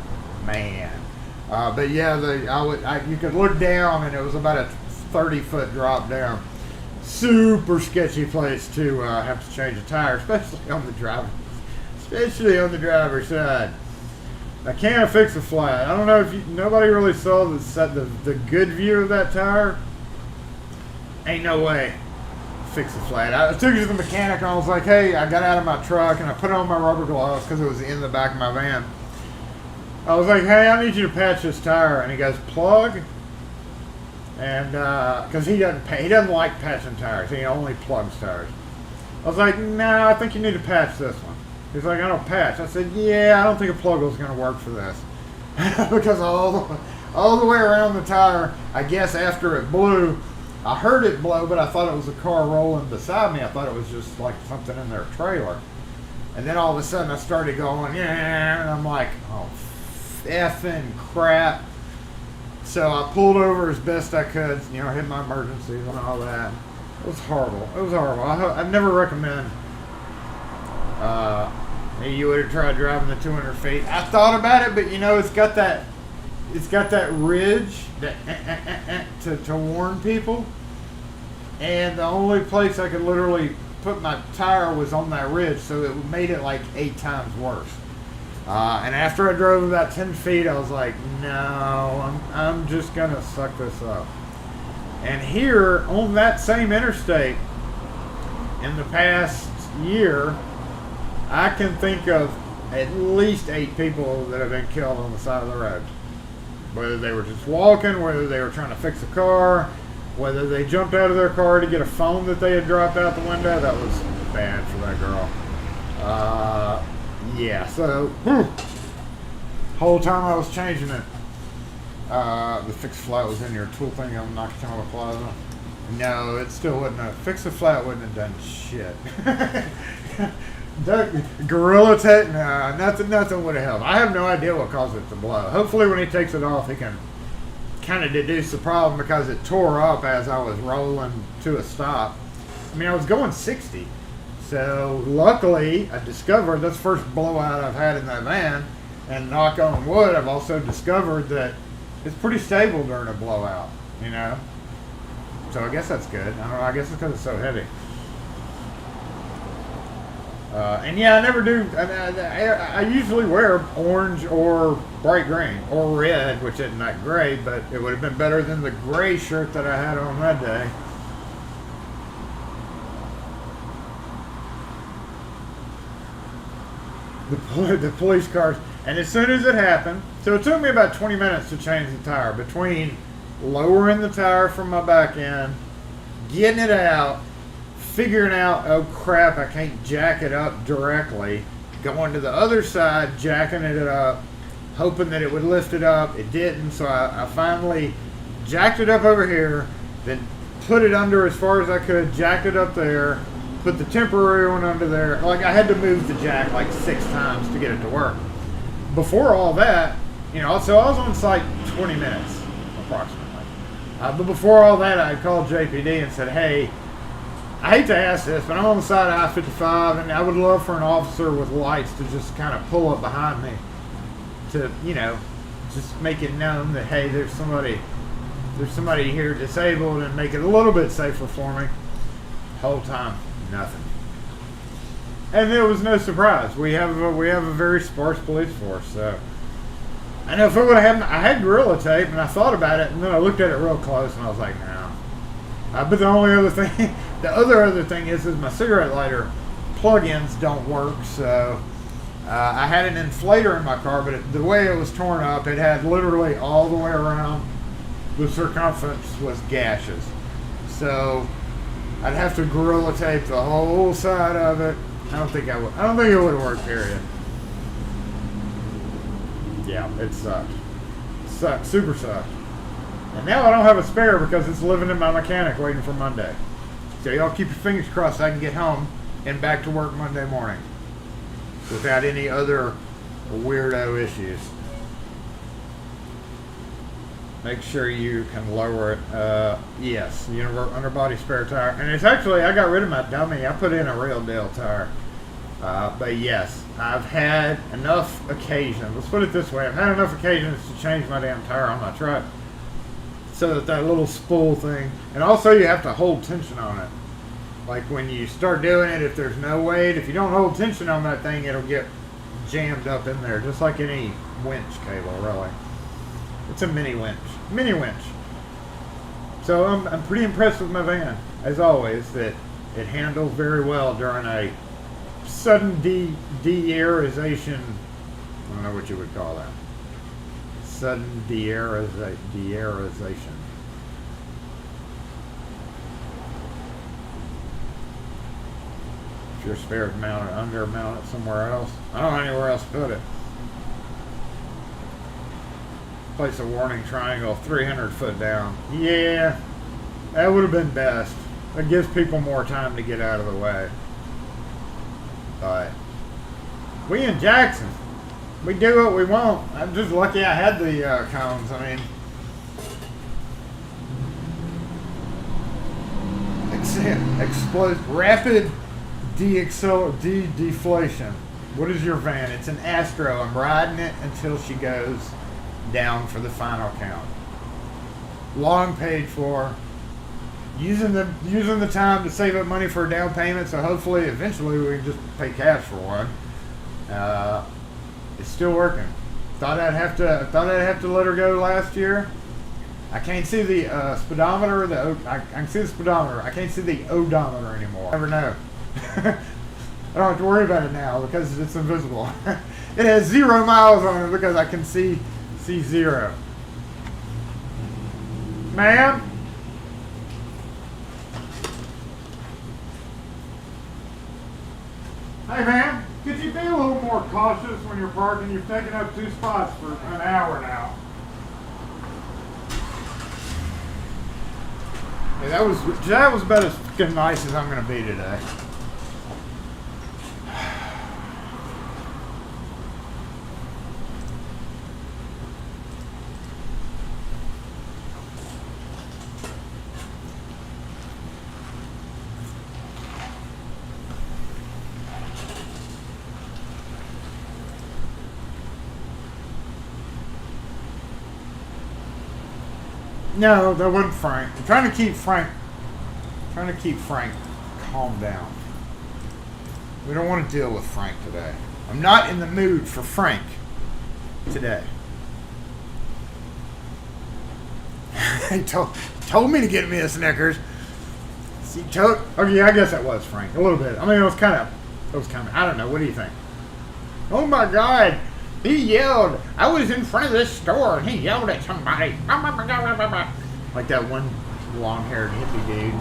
man. But yeah, you could look down, and it was about a 30-foot drop down. Super sketchy place to have to change a tire, especially on the driver's side. I can't fix a flat. I don't know if nobody really saw the good view of that tire. Ain't no way. Fix a flat. I took it to the mechanic, and I was like, hey, I got out of my truck, and I put on my rubber gloves because it was in the back of my van. I was like, hey, I need you to patch this tire. And he goes, plug? And, because he doesn't like patching tires. He only plugs tires. I was like, no, I think you need to patch this one. He's like, I don't patch. I said, yeah, I don't think a plug was going to work for this. Because all the way around the tire, I guess after it blew, I heard it blow, but I thought it was a car rolling beside me. I thought it was just like something in their trailer. And then all of a sudden I started going, yeah, and I'm like, oh, effing crap. So I pulled over as best I could, hit my emergencies and all that. It was horrible. I'd never recommend you would have tried driving the 200 feet. I thought about it, but it's got that ridge to warn people, and the only place I could literally put my tire was on that ridge, so it made it like 8 times worse. And after I drove about 10 feet, I was like, no, I'm just going to suck this up. And here, on that same interstate, in the past year, I can think of at least 8 people that have been killed on the side of the road. Whether they were just walking, whether they were trying to fix a car, whether they jumped out of their car to get a phone that they had dropped out the window. That was bad for that girl. Yeah, so whole time I was changing it, the fix a flat was in your tool thing on Nakatomi Plaza. No, it still wouldn't have. Fix a flat wouldn't have done shit. Gorilla Tech, nah, nothing would have helped. I have no idea what caused it to blow. Hopefully when he takes it off, he can kind of deduce the problem, because it tore up as I was rolling to a stop. I mean, I was going 60. So luckily, I discovered that's the first blowout I've had in that van, and knock on wood, I've also discovered that it's pretty stable during a blowout, So I guess that's good. I don't know, I guess it's because it's so heavy. And yeah, I never do. I usually wear orange or bright green or red, which isn't that great, but it would have been better than the gray shirt that I had on that day. The police cars, and as soon as it happened, so it took me about 20 minutes to change the tire, between lowering the tire from my back end, getting it out, figuring out, oh crap, I can't jack it up directly, going to the other side, jacking it up, hoping that it would lift it up. It didn't, so I finally jacked it up over here, then put it under as far as I could, jacked it up there, put the temporary one under there. Like, I had to move the jack like 6 times to get it to work. Before all that, so I was on site 20 minutes, approximately. But before all that, I called JPD and said, hey, I hate to ask this, but I'm on the side of I-55, and I would love for an officer with lights to just kind of pull up behind me to, you know, just make it known that, hey, there's somebody here disabled, and make it a little bit safer for me. Whole time, nothing. And it was no surprise. We have a very sparse police force, so I know if it would have happened, I had Gorilla Tape, and I thought about it, and then I looked at it real close, and I was like, no. But the only other thing, the other thing is my cigarette lighter plug-ins don't work, so I had an inflator in my car, but the way it was torn up, it had literally all the way around. The circumference was gashes, so I'd have to Gorilla Tape the whole side of it. I don't think it would have worked, period. Yeah, it sucked. Super sucked. And now I don't have a spare because it's living in my mechanic waiting for Monday. So y'all keep your fingers crossed I can get home and back to work Monday morning without any other weirdo issues. Make sure you can lower it. Yes, underbody spare tire. And it's actually, I got rid of my dummy. I put in a real deal tire. But yes, I've had enough occasions. Let's put it this way. I've had enough occasions to change my damn tire on my truck. So that little spool thing. And also you have to hold tension on it. Like when you start doing it, if there's no weight, if you don't hold tension on that thing, it'll get jammed up in there. Just like any winch cable, really. It's a mini winch. Mini winch. So I'm pretty impressed with my van, as always, that it handles very well during a sudden de-aerization. I don't know what you would call that. Sudden de-aerization. If your spare is mounted under, mount it somewhere else. I don't know anywhere else to put it. Place a warning triangle 300 foot down. Yeah, that would have been best. That gives people more time to get out of the way. But we in Jackson, we do what we want. I'm just lucky I had the cones. I mean, rapid deflation. What is your van? It's an Astro. I'm riding it until she goes down for the final count. Long paid for. Using the time to save up money for a down payment, so hopefully eventually we can just pay cash for one. It's still working. Thought I'd have to let her go last year. I can't see the speedometer. I can see the speedometer. I can't see the odometer anymore. Never know. I don't have to worry about it now because it's invisible. It has 0 miles on it because I can see 0. Ma'am? Hey, man, could you be a little more cautious when you're parking? You've taken up 2 spots for an hour now. Yeah, that was about as fucking nice as I'm going to be today. No, that wasn't Frank. I'm trying to keep Frank calm down. We don't want to deal with Frank today. I'm not in the mood for Frank today. He told me to get me a Snickers. Okay, I guess that was Frank. A little bit. I mean, it was kind of, I don't know. What do you think? Oh my God. He yelled. I was in front of this store and he yelled at somebody. Like that one long-haired hippie dude.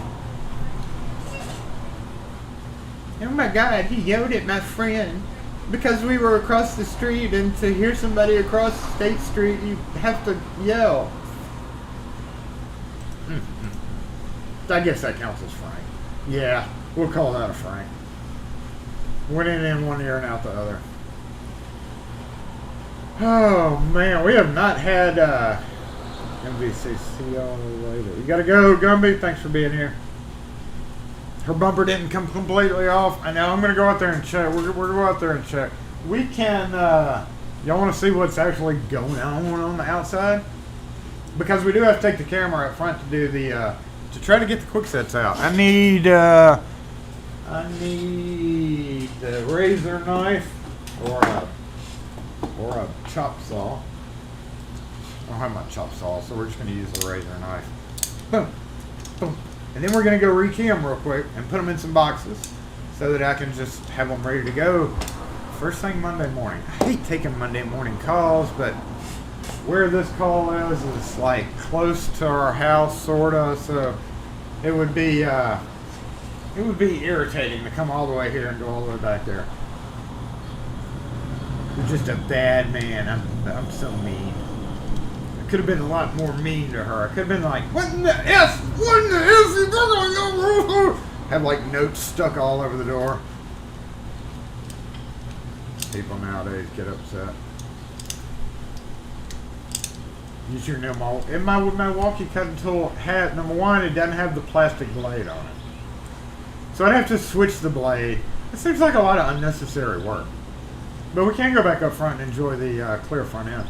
Oh my God, he yelled at my friend because we were across the street, and to hear somebody across State Street, you have to yell. I guess that counts as Frank. Yeah, we'll call that a Frank. Went in one ear and out the other. Oh man, we have not had MVC. See y'all later. You gotta go, Gumby. Thanks for being here. Her bumper didn't come completely off. I know. I'm gonna go out there and check. We're gonna go out there and check. We can Y'all want to see what's actually going on the outside? Because we do have to take the camera up front to do the to try to get the quick sets out. I need the razor knife or a chop saw. I don't have my chop saw, so we're just going to use the razor knife. Boom, boom, and then we're going to go rekey them real quick and put them in some boxes so that I can just have them ready to go first thing Monday morning. I hate taking Monday morning calls, but where this call is like close to our house, sorta. So it would be irritating to come all the way here and go all the way back there. I'm just a bad man. I'm so mean. I could have been a lot more mean to her. I could have been like, "What in the S? What in the S? You gonna have like notes stuck all over the door." People nowadays get upset. Use your Milwaukee. In my Milwaukee cutting tool hat, number one, it doesn't have the plastic blade on it. So I'd have to switch the blade. It seems like a lot of unnecessary work. But we can go back up front and enjoy the clear front end.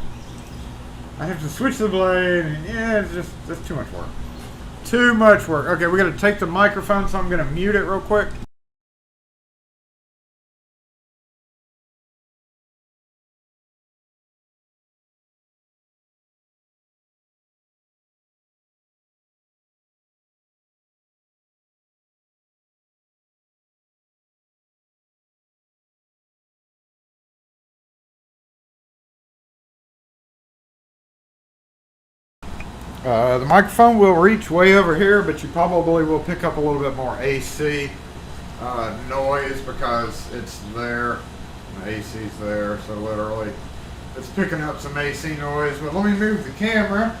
I have to switch the blade, and yeah, that's too much work. Too much work. Okay, we got to take the microphone, so I'm going to mute it real quick. The microphone will reach way over here, but you probably will pick up a little bit more AC noise because it's there. The AC's there, so literally it's picking up some AC noise. But let me move the camera.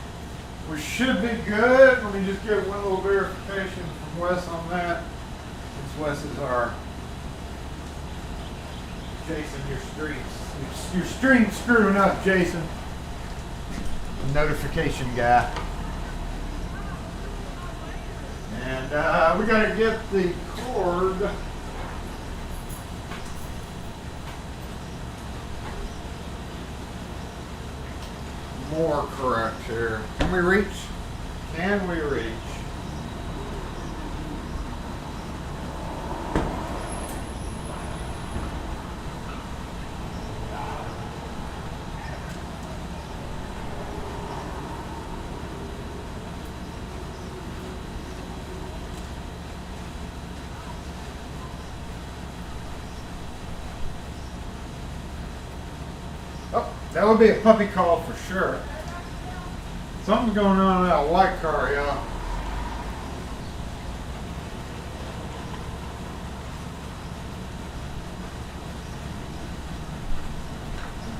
We should be good. Let me just get one little verification from Wes on that. Since Wes is our Jason, your string's screwing up, Jason. Notification guy. And we gotta get the cord more correct here. Can we reach? Can we reach? Oh, that would be a puppy call for sure. Something's going on in that white car, y'all.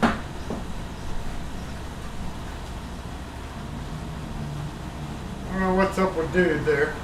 I don't know what's up with dude there.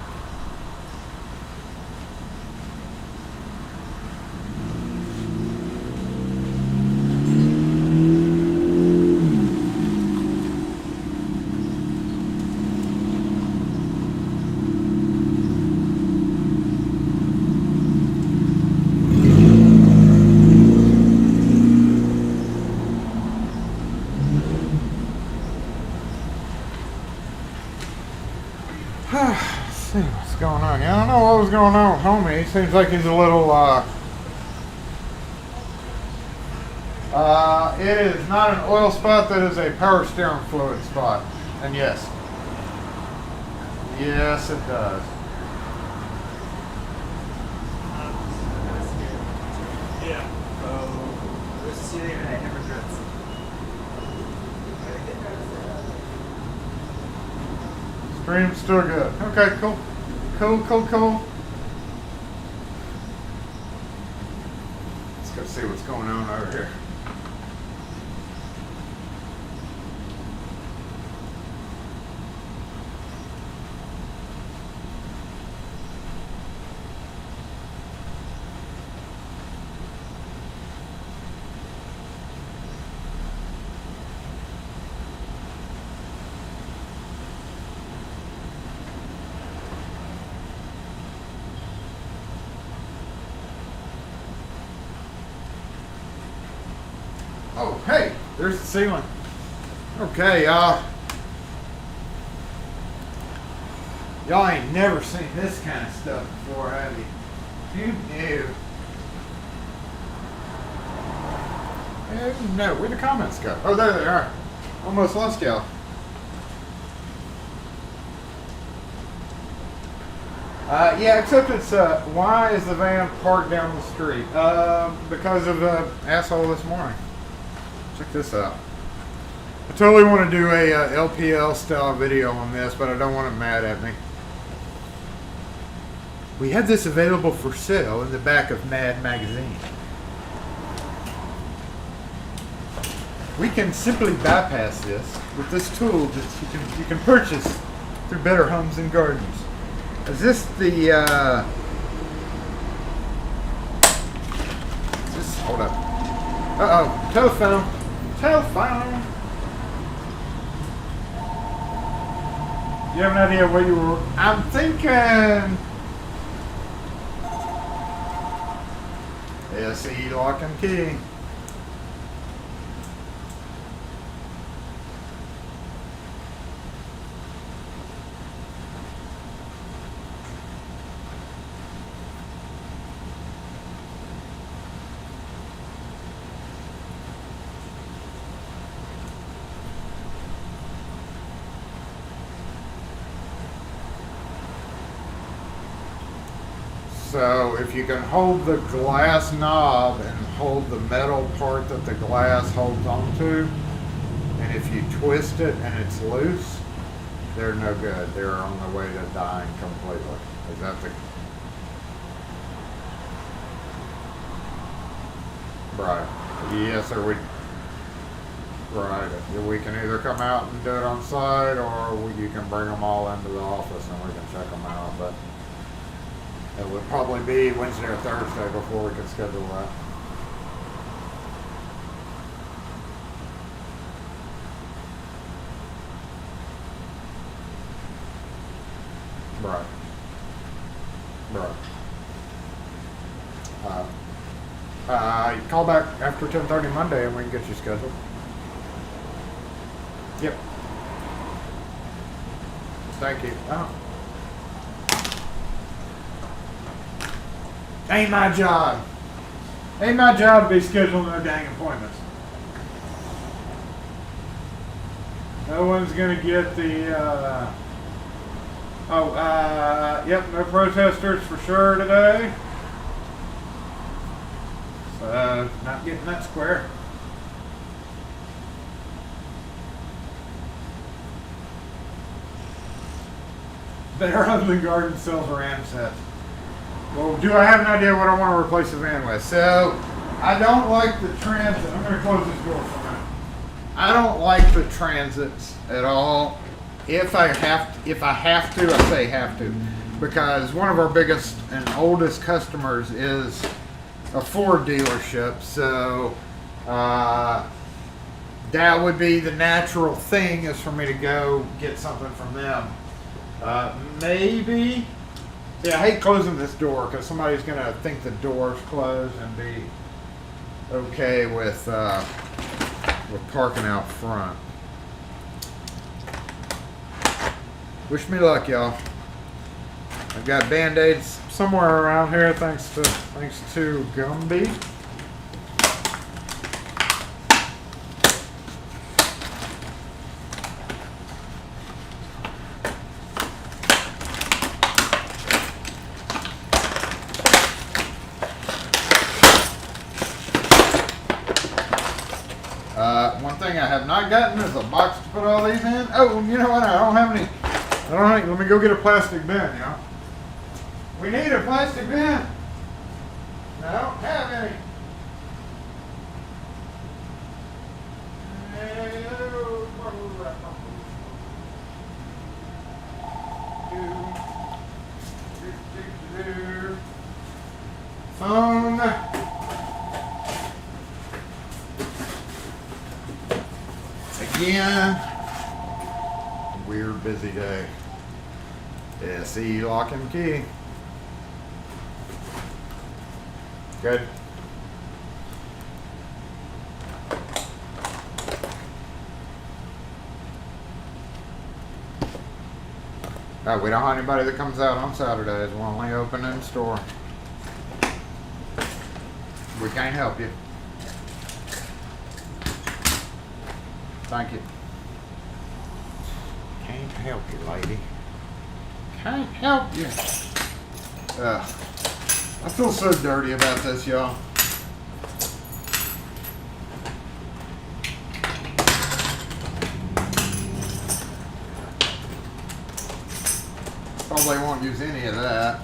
Let's see what's going on. Yeah, I don't know what was going on with homie. He seems like he's a little, it is not an oil spot, that is a power steering fluid spot. And yes. Yes, it does. Yeah. See you later tonight. Have regrets. Stream's still good. Okay, cool. Cool. Let's go see what's going on over here. Oh, hey, There's the ceiling. Okay, y'all. Y'all ain't never seen this kind of stuff before, have you? You knew. No, where'd the comments go? Oh, there they are. Almost lost y'all. Yeah, except it's, why is the van parked down the street? Because of the asshole this morning. Check this out. I totally want to do a LPL style video on this, but I don't want him mad at me. We have this available for sale in the back of Mad Magazine. We can simply bypass this with this tool that you can purchase through Better Homes and Gardens. Is this the is this, hold up. Uh-oh, telephone. Telephone. You have an idea what you were, I'm thinking S3E lock and key. So if you can hold the glass knob and hold the metal part that the glass holds onto, and if you twist it and it's loose, they're no good. They're on the way to dying completely. Is that the... Right. Yes, or we... Right. We can either come out and do it on site, or you can bring them all into the office and we can check them out. But it would probably be Wednesday or Thursday before we can schedule that. Right. Right. Call back after 10:30 Monday and we can get you scheduled. Yep. Thank you. Oh. Ain't my job. Ain't my job to be scheduling no dang appointments. No one's gonna get the, yep, no protesters for sure today. So, not getting that square. Better Homes and Garden sells ram sets. Well, do I have an idea what I want to replace the van with? So, I don't like the transit. I'm going to close this door for a minute. I don't like the transits at all. If I have to, I say have to, because one of our biggest and oldest customers is a Ford dealership. So, that would be the natural thing, is for me to go get something from them. Maybe. Yeah, I hate closing this door because somebody's going to think the door's closed and be okay with parking out front. Wish me luck, y'all. I've got Band-Aids somewhere around here thanks to Gumby. One thing I have not gotten is a box to put all these in. Oh, you know what? I don't have any. Let me go get a plastic bin, y'all. We need a plastic bin. I don't have any. Phone. Again, weird busy day. S3E lock and key. Good. We don't have anybody that comes out on Saturdays. We're only open in store. We can't help you. Thank you. Can't help you, lady. Can't help you. I feel so dirty about this, y'all. Probably won't use any of that.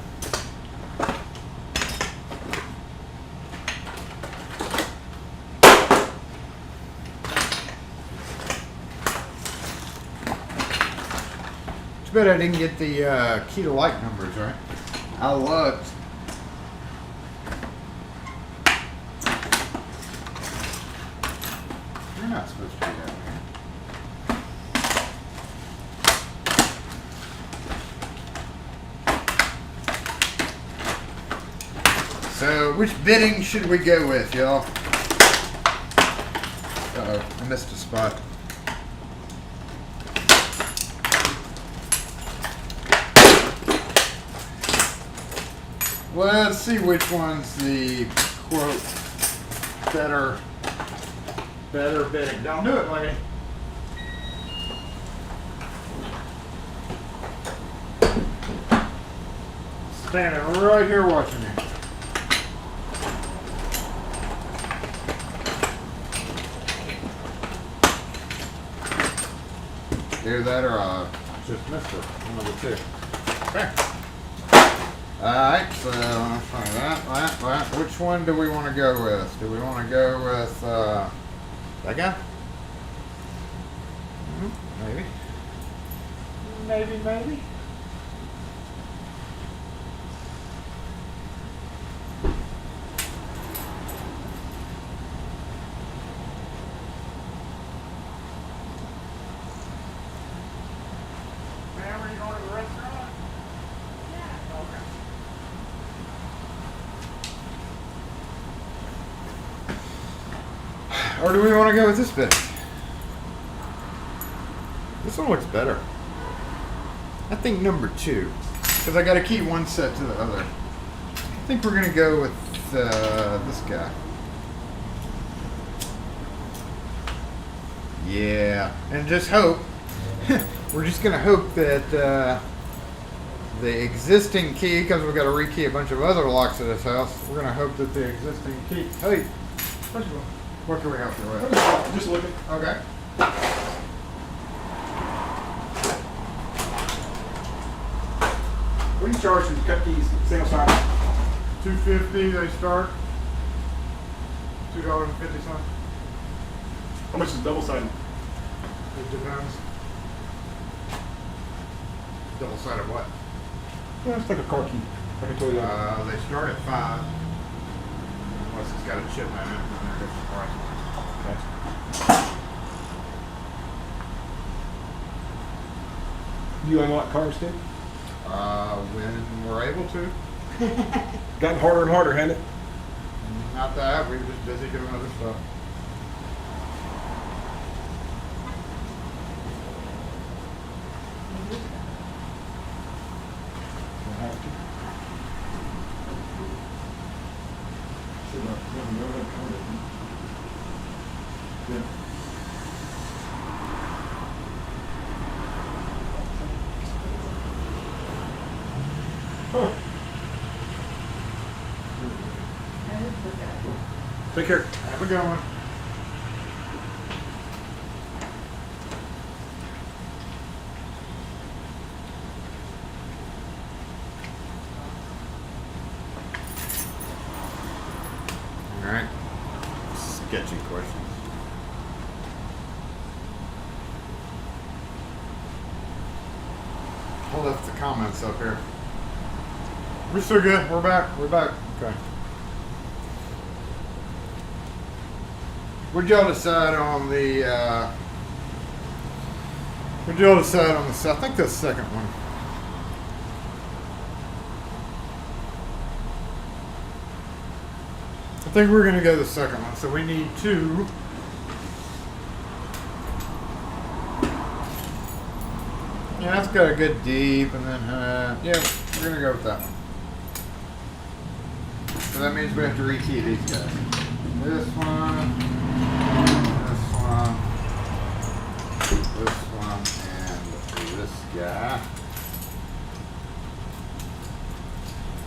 Too bad I didn't get the key to light numbers, right? I looked. You're not supposed to be down here. So, which bidding should we go with, y'all? Uh-oh, I missed a spot. Let's see which one's the quote better bidding. Don't do it, lady. Standing right here watching you. Either that or just missed it. Number 2. Okay. Alright, so let's try that. Which one do we want to go with? Do we want to go with that guy? Maybe. Maybe. Ma'am, are you going to the restaurant? Yeah. Okay. Or do we want to go with this bit? This one looks better. I think number 2. Because I got to keep one set to the other. I think we're going to go with this guy. Yeah. And just hope. We're just going to hope that the existing key, because we've got to rekey a bunch of other locks at this house, we're going to hope that the existing key. Hey, first of all, what can we help you with? Just looking. Okay. What do you charge for cut keys, single side? $2.50 they start. $2.50. How much is double sided? It depends. Double sided what? Yeah, it's like a car key. I can tell you that. They start at 5. Unless it's got a chip in it, and there goes the price. Do you unlock cars too? When we're able to. Gotten harder and harder, hasn't it? Not that, we were just busy doing other stuff. Take care. Have a good one. All right. Sketchy questions. I left the comments up here. We're still good. We're back. We're back. Okay. What'd y'all decide on the, I think the second one. I think we're going to go the second one. So we need 2. Yeah, That's got a good deep, and then, yeah, we're going to go with that one. So that means we have to rekey these guys. This one, and this guy.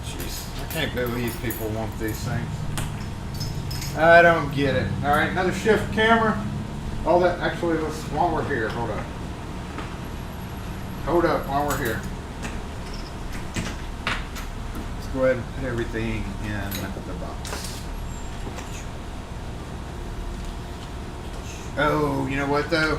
Jeez, I can't believe people want these things. I don't get it. All right, another shift camera. Oh, that actually, let's, while we're here, hold up. Hold up while we're here. Let's go ahead and put everything in the box. Oh, you know what though?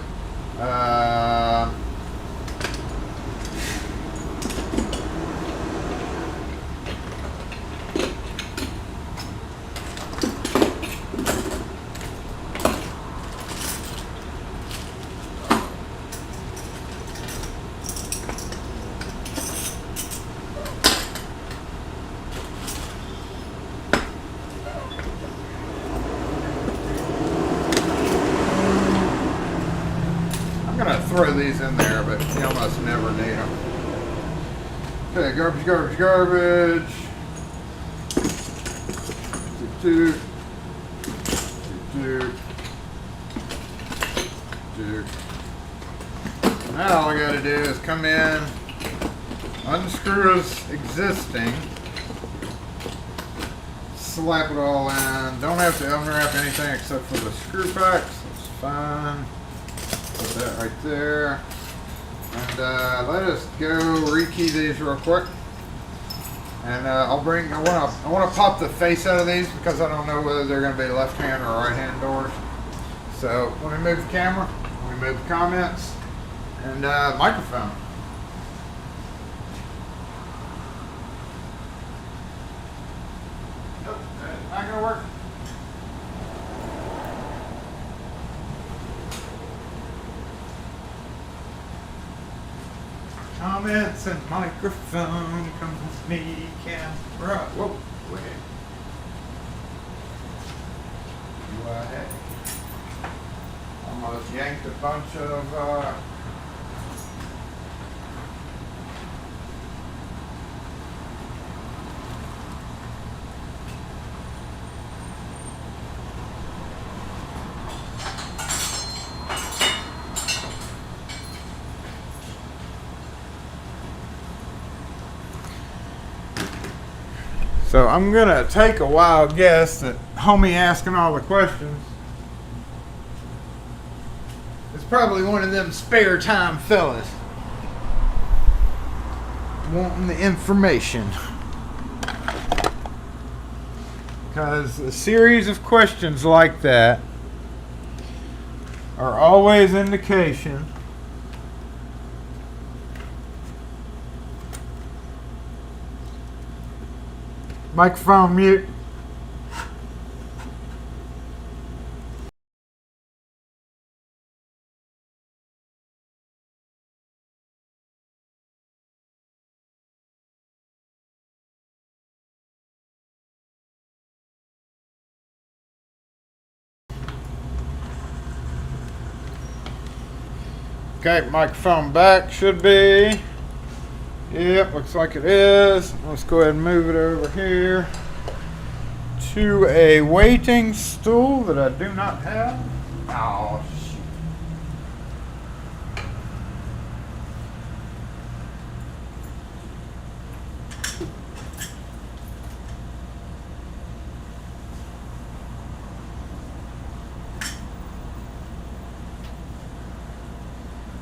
Throw these in there, but you almost never need them. Okay, garbage, garbage, garbage. Now all I gotta do is come in, unscrew this existing, slap it all in. Don't have to unwrap anything except for the screw packs. That's fine. Put that right there, and let us go rekey these real quick. And I want to pop the face out of these because I don't know whether they're going to be left hand or right hand doors. So let me move the camera, let me move the comments, and microphone. Nope, that's not going to work. Comments and microphone, come with me, camera. Whoa, wait. Almost yanked a bunch of So I'm gonna take a wild guess that homie asking all the questions is probably one of them spare time fellas wanting the information, because a series of questions like that are always indication microphone mute. Okay, microphone back, should be. Yep, looks like it is. Let's go ahead and move it over here to a waiting stool that I do not have. Oh, shoot.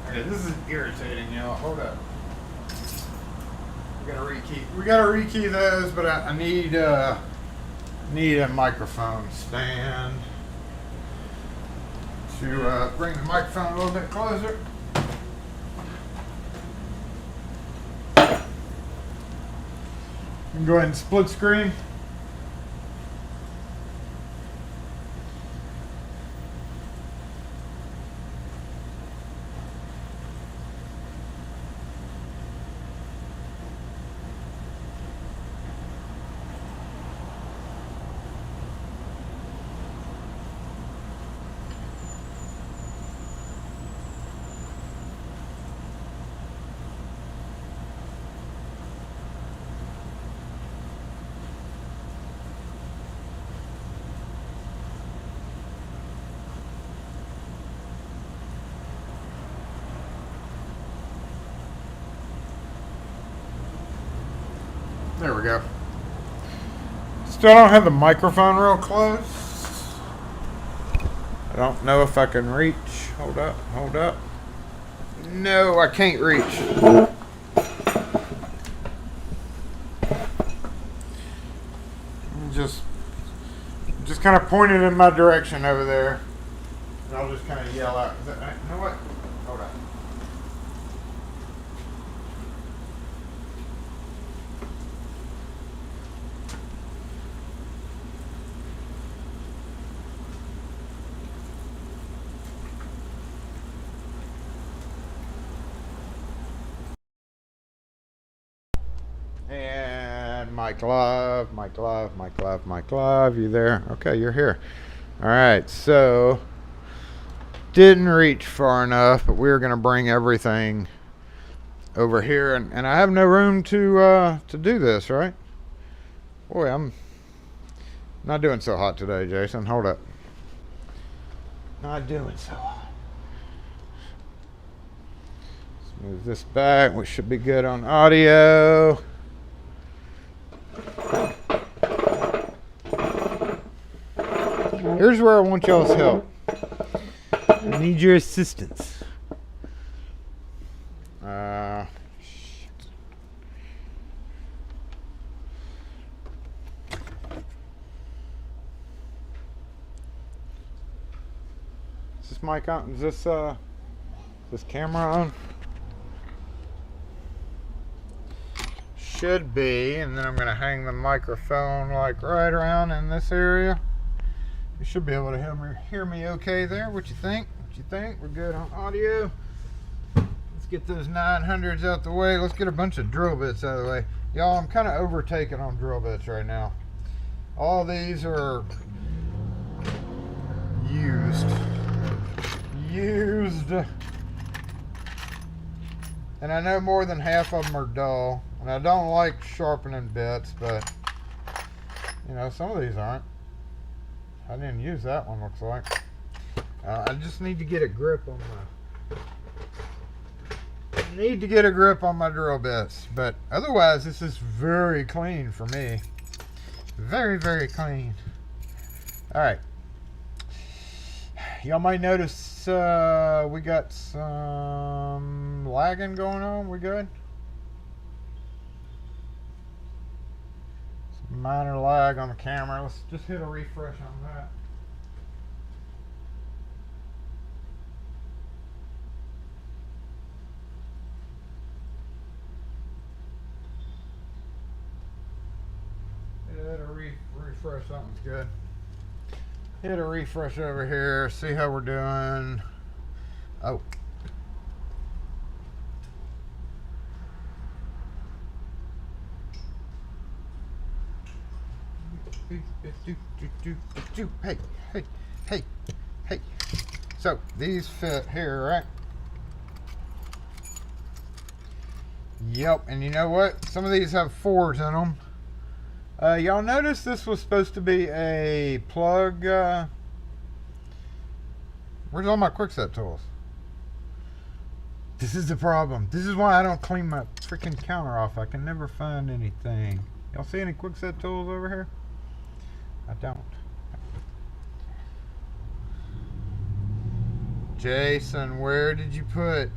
Okay, this is irritating, y'all. Hold up. We gotta rekey those, but I need a microphone stand to bring the microphone a little bit closer. You can go ahead and split screen. There we go. Still don't have the microphone real close. I don't know if I can reach. Hold up, hold up. No, I can't reach. Just kind of point it in my direction over there. And I'll just kind of yell out. You know what? Hold on. And Mike Love, Mike Love, Mike Love, Mike Love. You there? Okay, you're here. All right, so didn't reach far enough, but we're gonna bring everything over here, and I have no room to do this, right? Boy, I'm not doing so hot today, Jason. Hold up. Not doing so hot. Let's move this back. We should be good on audio. Here's where I want y'all's help. I need your assistance. Shit. Is this mic on? Is this camera on? Should be, and then I'm gonna hang the microphone like right around in this area. You should be able to hear me okay there. What you think? What you think? We're good on audio. Let's get those 900s out the way. Let's get a bunch of drill bits out of the way. Y'all, I'm kind of overtaken on drill bits right now. All these are used. And I know more than half of them are dull. And I don't like sharpening bits, but you know, some of these aren't. I didn't use that one, looks like. I just need to get a grip on my drill bits. But otherwise, this is very clean for me. Very, very clean. All right. Y'all might notice we got some lagging going on. We good? Some minor lag on the camera. Let's just hit a refresh on that. Hit a refresh. Something's good. Hit a refresh over here, see how we're doing. Oh. Hey. So, these fit here, right? Yep, and you know what? Some of these have 4s in them. Y'all notice this was supposed to be a plug. Where's all my quickset tools? This is the problem. This is why I don't clean my freaking counter off. I can never find anything. Y'all see any quickset tools over here? I don't. Jason, where did you put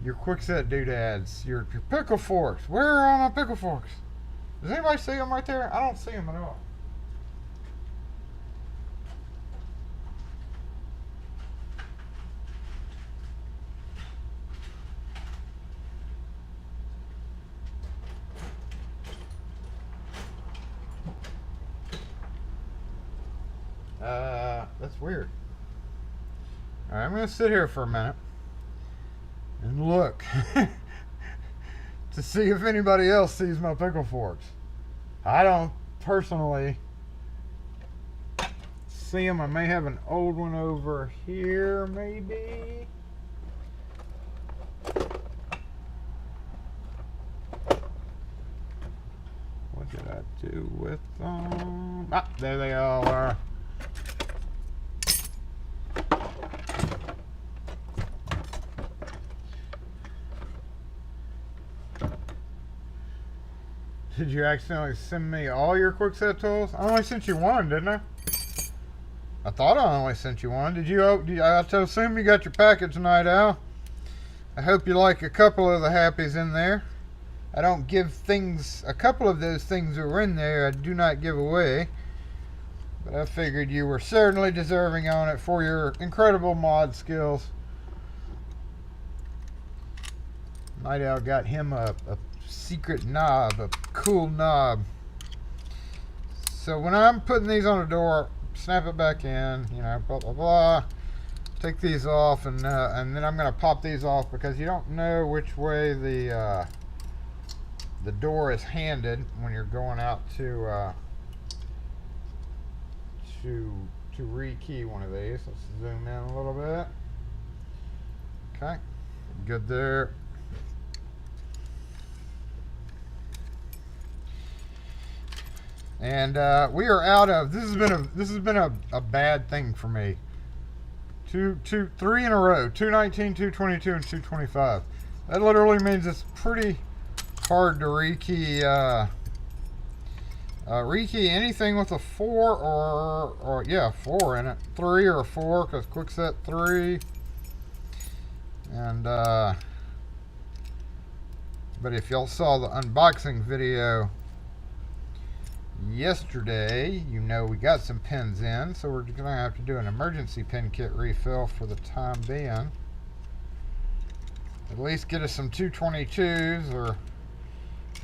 your quickset doodads? Your pickle forks. Where are all my pickle forks? Does anybody see them right there? I don't see them at all. That's weird. All right, I'm going to sit here for a minute and look to see if anybody else sees my pickle forks. I don't personally see them. I may have an old one over here, maybe. What did I do with them? Ah, there they all are. Did you accidentally send me all your quick set tools? I only sent you one, didn't I? I thought I only sent you one. Did you? I assume you got your packet tonight, Al. I hope you like a couple of the happies in there. I don't give things, a couple of those things that were in there, I do not give away. But I figured you were certainly deserving on it for your incredible mod skills. Night Owl got him a secret knob, a cool knob. So when I'm putting these on the door, snap it back in, you know, blah, blah, blah. Take these off, and then I'm going to pop these off because you don't know which way the door is handed when you're going out to rekey one of these. Let's zoom in a little bit. Okay, good there. And we are out of. This has been a bad thing for me. 3 in a row. 219, 222, and 225. That literally means it's pretty hard to rekey. Rekey anything with a 4 or yeah, 4 in it. 3 or a 4 because quickset 3. And but if y'all saw the unboxing video yesterday, you know we got some pins in, so we're gonna have to do an emergency pin kit refill for the time being. At least get us some 222s or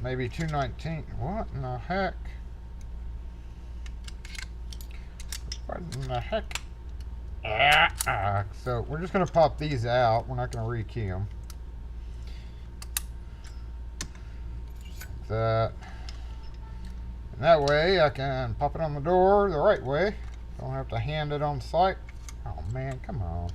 maybe 219. What in the heck? What in the heck? So we're just gonna pop these out. We're not gonna rekey them. Just like that. That way I can pop it on the door the right way. Don't have to hand it on site. Oh man, come on.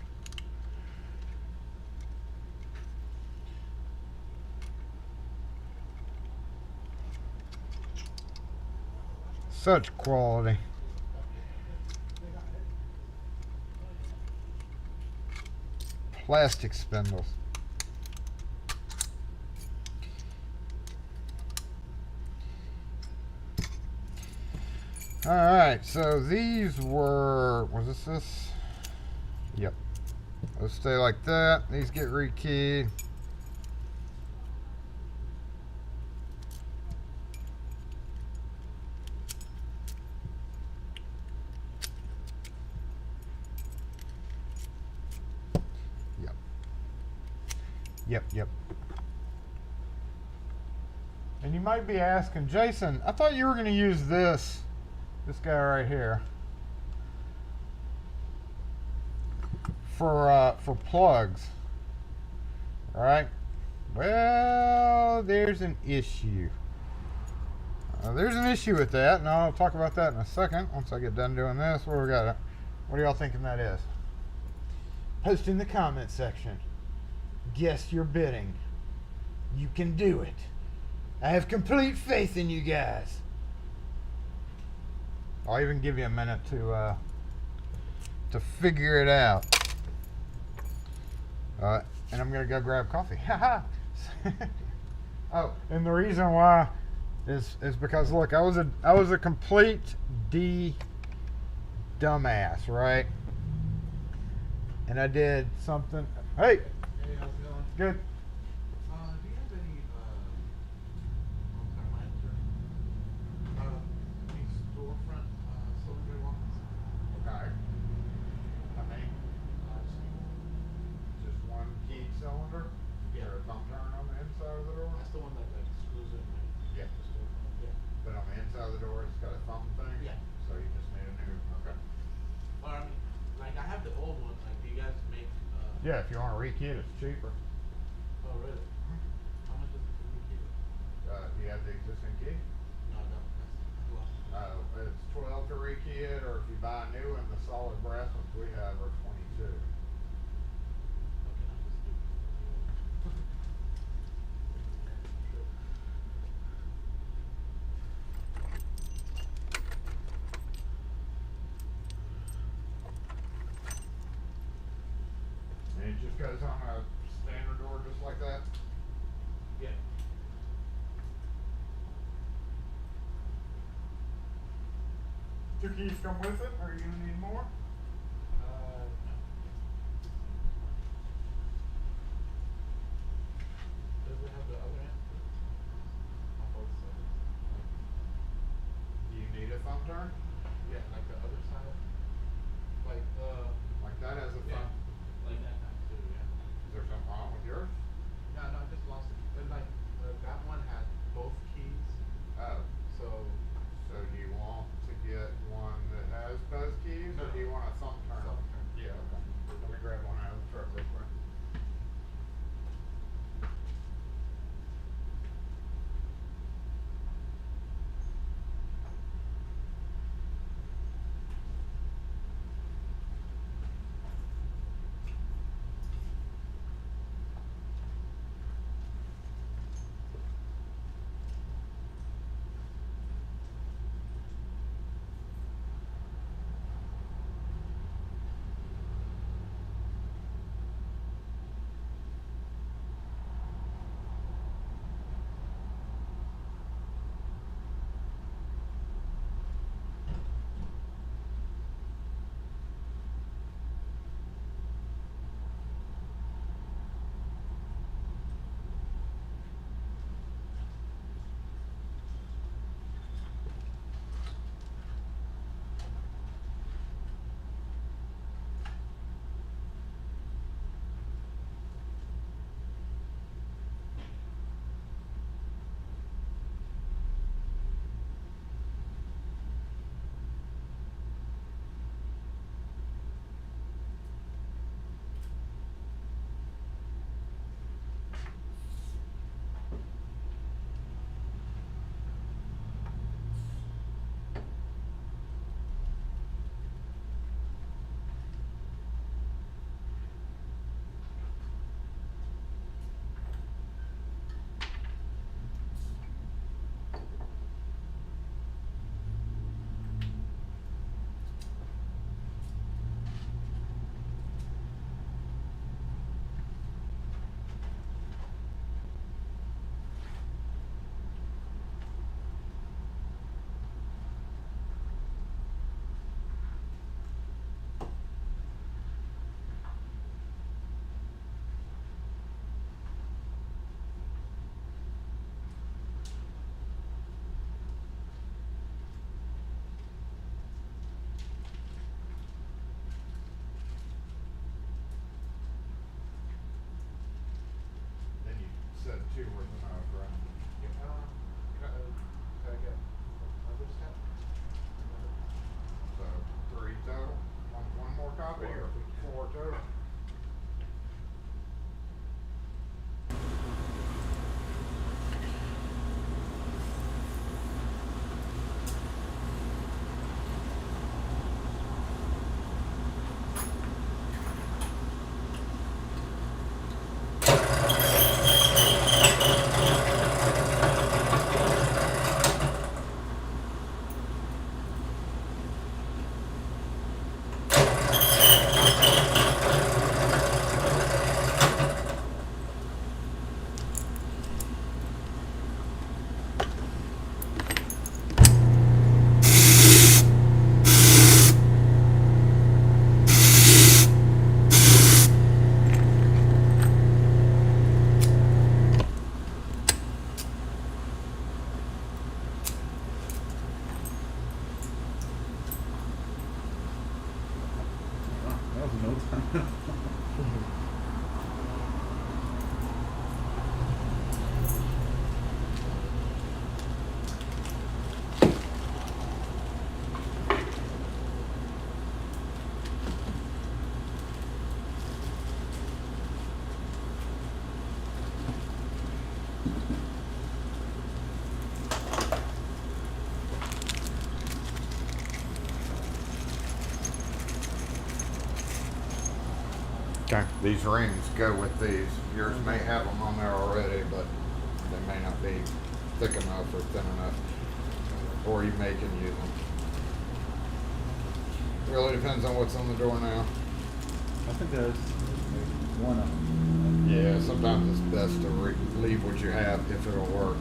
Such quality. Plastic spindles. Alright, so these were, was this? Yep. They'll stay like that. These get rekeyed. Yep. And you might be asking, Jason, I thought you were going to use this guy right here for plugs. All right. Well, there's an issue. There's an issue with that, and I'll talk about that in a second once I get done doing this. What do we got? What are y'all thinking that is? Post in the comment section. Guess your bidding. You can do it. I have complete faith in you guys. I'll even give you a minute to figure it out. And I'm gonna go grab coffee. Oh, and the reason why is because look, I was a complete dumbass, right? And I did something. Hey, how's it going? good. Do you have any any storefront cylinder ones? Okay. I mean, just one keyed cylinder. Yeah. Or a thumb turn on the inside of the door. That's the one that like screws in, right? Yeah. The storefront. Yeah. But on the inside of the door, it's got a thumb thing. Yeah. So you just need a new. Okay. Or I mean, like I have the old one. Like, do you guys make? Yeah, if you want to rekey it, it's cheaper. Oh really? How much is it to rekey it? You have the existing key. No, that's It's 12 to rekey it, or if you buy a new one, the solid brass ones we have are 22. okay. I'm just doing. And it just goes on a standard door just like that. Yeah. 2 keys come with it, or are you gonna need more? No. Does it have the other end? On both sides. Do you need a thumb turn? Yeah, like the other side. Like Like that as a yeah, thumb? like that kind too. Yeah. Is there something wrong with yours? No, I just lost it. But like that one had both keys. Oh. So So do you want to get one that has both keys, or do you want a thumb turn? Thumb turn. Yeah, okay. Let me grab one out of the truck real quick. Then you said 2 worth enough, right? can I get another step? So 3 total? One more copy, or 4 total? That was no time. Okay. These rings go with these. Yours may have them on there already, but they may not be thick enough or thin enough. Or you may can use them. Really depends on what's on the door now. I think there's one of them. Yeah, sometimes it's best to leave what you have if it'll work.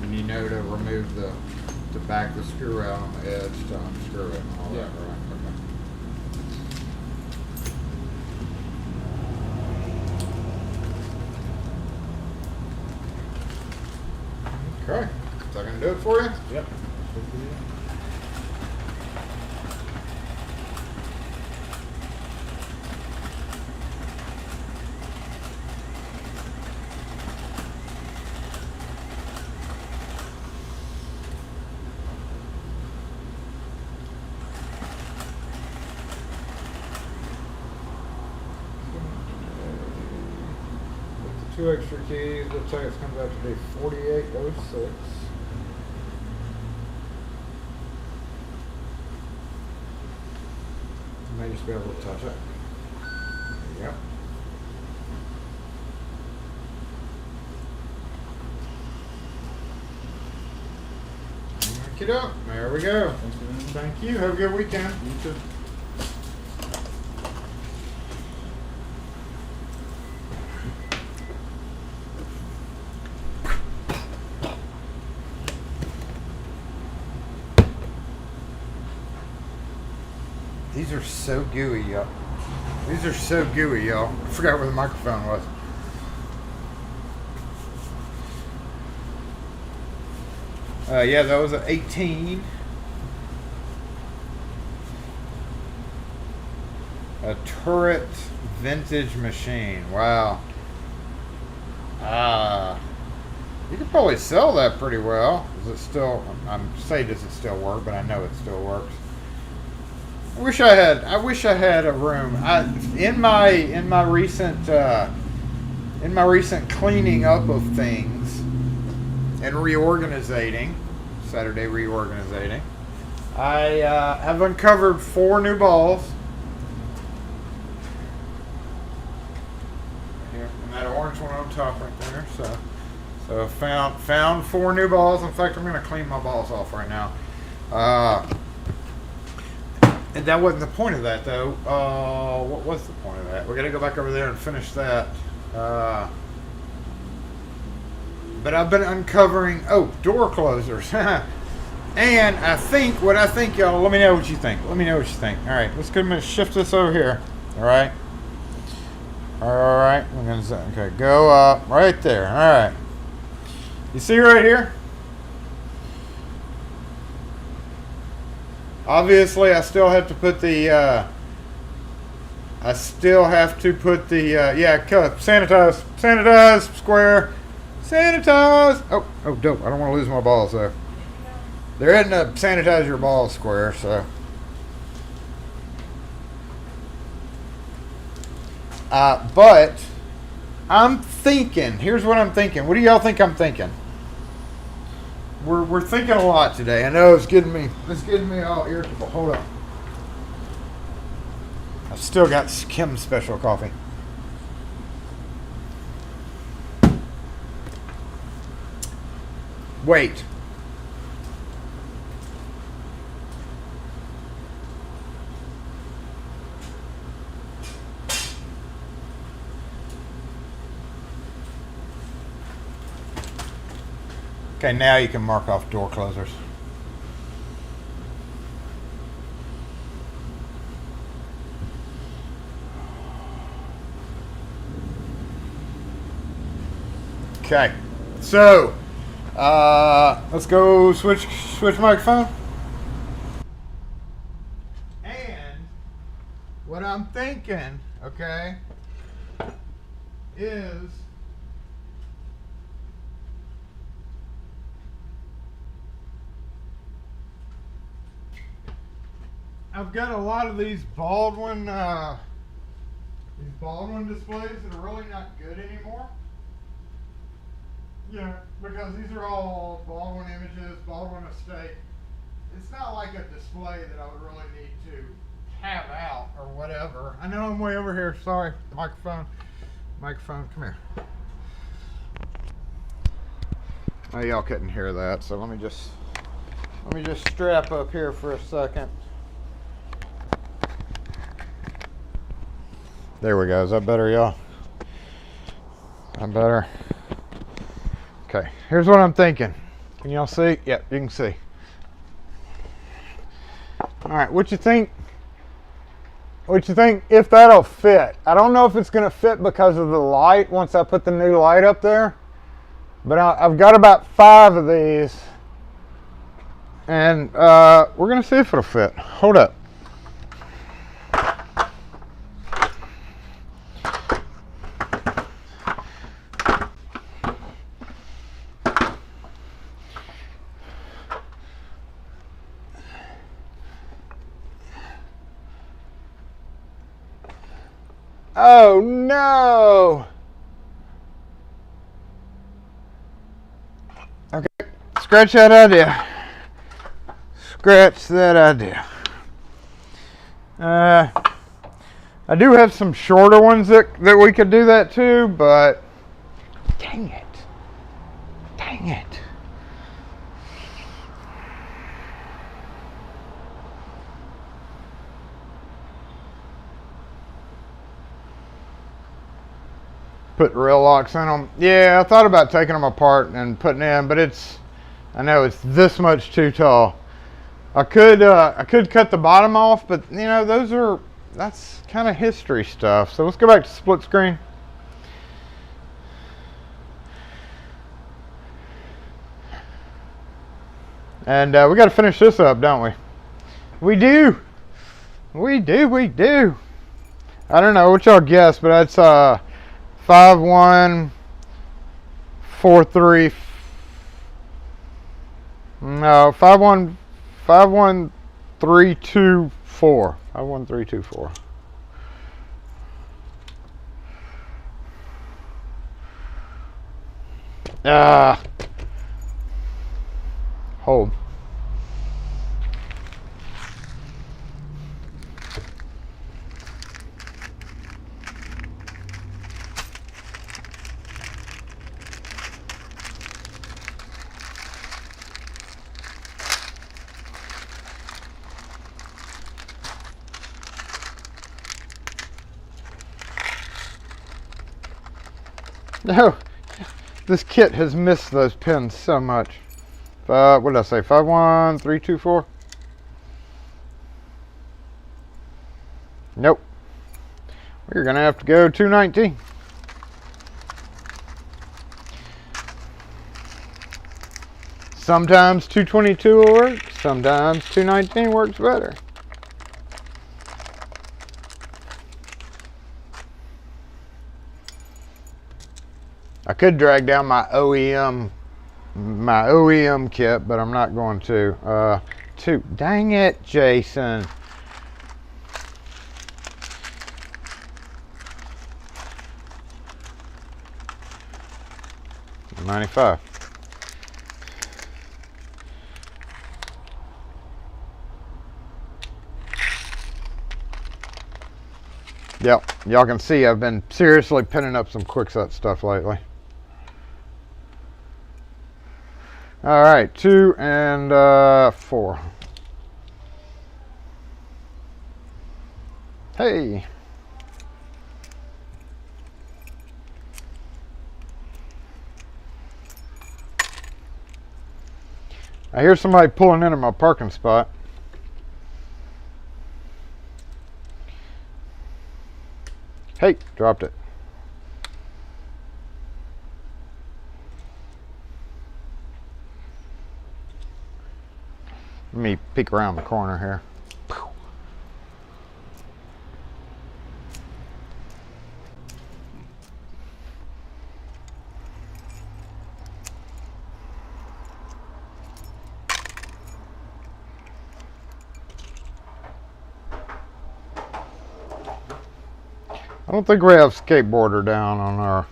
And you know to remove the to back the screw out on the edge to unscrew it and all Yeah. that, right? Okay. Okay. Is that gonna do it for you? Yep. With the 2 extra keys, looks like it comes out to be 4806. You may just be able to touch it. Yep. Okie doke. There we go. Thanks for that. Thank you. Have a good weekend. You too. These are so gooey, y'all. These are so gooey, y'all. I forgot where the microphone was. Yeah, that was an 18. A turret vintage machine. Wow. You could probably sell that pretty well. Does it still? I'm saying does it still work? But I know it still works. I wish I had a room. In my recent cleaning up of things and reorganizing, Saturday reorganizing, I have uncovered 4 new balls. Here, and that orange one on top right there. So found 4 new balls. In fact, I'm going to clean my balls off right now. And that wasn't the point of that, though. What was the point of that? We're going to go back over there and finish that. But I've been uncovering, door closers. And I think, y'all, let me know what you think. Let me know what you think. All right, let's go ahead and shift this over here. All right. All right. We're going to, okay, go up right there. All right. You see right here? Obviously, I still have to put the, sanitize, square, sanitize. Oh, dope. I don't want to lose my balls, though. There isn't a sanitize your balls square, so. But I'm thinking, here's what I'm thinking. What do y'all think I'm thinking? We're thinking a lot today. I know it's getting me all irritable. Hold on. I've still got Kim's special coffee. Wait. Okay, now you can mark off door closers. Okay, so let's go switch microphone. And what I'm thinking, okay, is I've got a lot of these Baldwin displays that are really not good anymore. Yeah, because these are all Baldwin images, Baldwin estate. It's not like a display that I would really need to have out or whatever. I know I'm way over here. Sorry, microphone, come here. Oh, y'all couldn't hear that, so let me just strap up here for a second. There we go. Is that better, y'all? I'm better. Okay. Here's what I'm thinking. Can y'all see? Yep, you can see. All right, what you think? What you think if that'll fit? I don't know if it's going to fit because of the light once I put the new light up there. But I've got about 5 of these. And we're going to see if it'll fit. Hold up. Oh no! Okay, scratch that idea. Scratch that idea. I do have some shorter ones that we could do that too, but dang it. Dang it. Put real locks in them. Yeah, I thought about taking them apart and putting in, but I know it's this much too tall. I could cut the bottom off, but you know, that's kind of history stuff. So let's go back to split screen. And we got to finish this up, don't we? We do. We do. I don't know what y'all guess, but that's 5143. No, 51324. 51324. Hold. No, this kit has missed those pins so much. What did I say? 51324? Nope. We're gonna have to go 219. Sometimes 222 will work. Sometimes 219 works better. I could drag down my OEM kit, but I'm not going to. Dang it, Jason. $95. Yep, y'all can see I've been seriously pinning up some quickset stuff lately. All right, 2 and 4. Hey. I hear somebody pulling into my parking spot. Hey, dropped it. Let me peek around the corner here. I don't think we have skateboarder down on our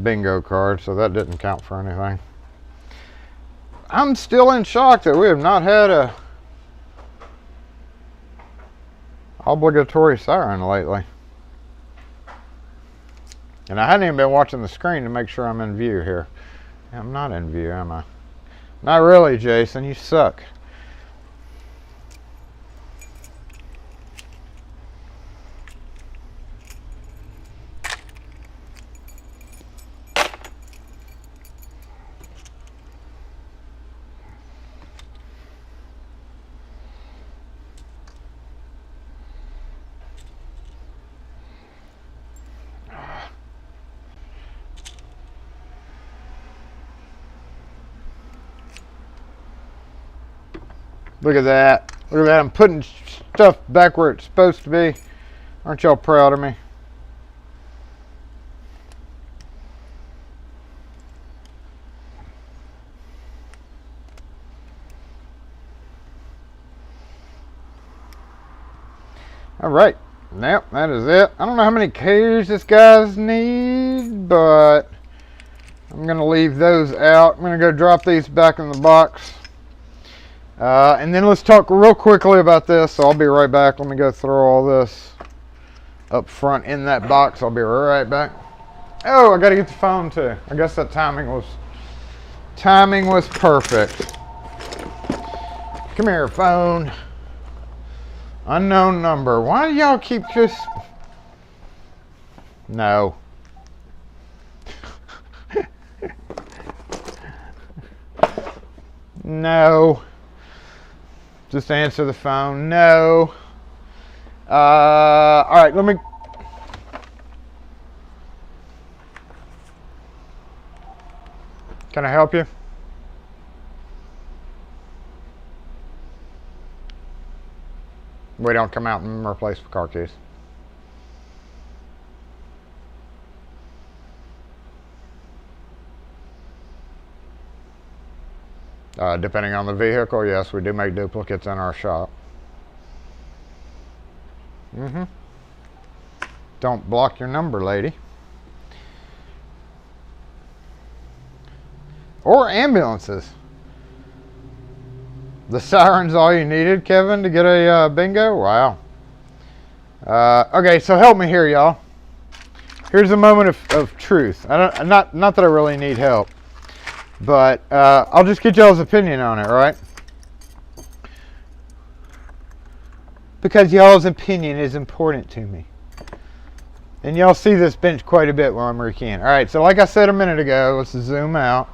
bingo card, so that didn't count for anything. I'm still in shock that we have not had a obligatory siren lately. And I hadn't even been watching the screen to make sure I'm in view here. I'm not in view, am I? Not really, Jason. You suck. Look at that. Look at that. I'm putting stuff back where it's supposed to be. Aren't y'all proud of me? All right. Yep, that is it. I don't know how many keys this guy's need, but I'm going to leave those out. I'm going to go drop these back in the box. And then let's talk real quickly about this. So I'll be right back. Let me go throw all this up front in that box. I'll be right back. Oh, I got to get the phone too. I guess that timing was perfect. Come here, phone. Unknown number. Why do y'all keep just... No. No. Just answer the phone. No. All right, let me... Can I help you? We don't come out and replace the car keys. Depending on the vehicle, yes, we do make duplicates in our shop. Don't block your number, lady. Or ambulances. The siren's all you needed, Kevin, to get a bingo? Wow. Okay, so help me here, y'all. Here's a moment of truth. Not that I really need help, but I'll just get y'all's opinion on it, all right? Because y'all's opinion is important to me. And y'all see this bench quite a bit while I'm rekeying. All right, so like I said a minute ago, let's zoom out.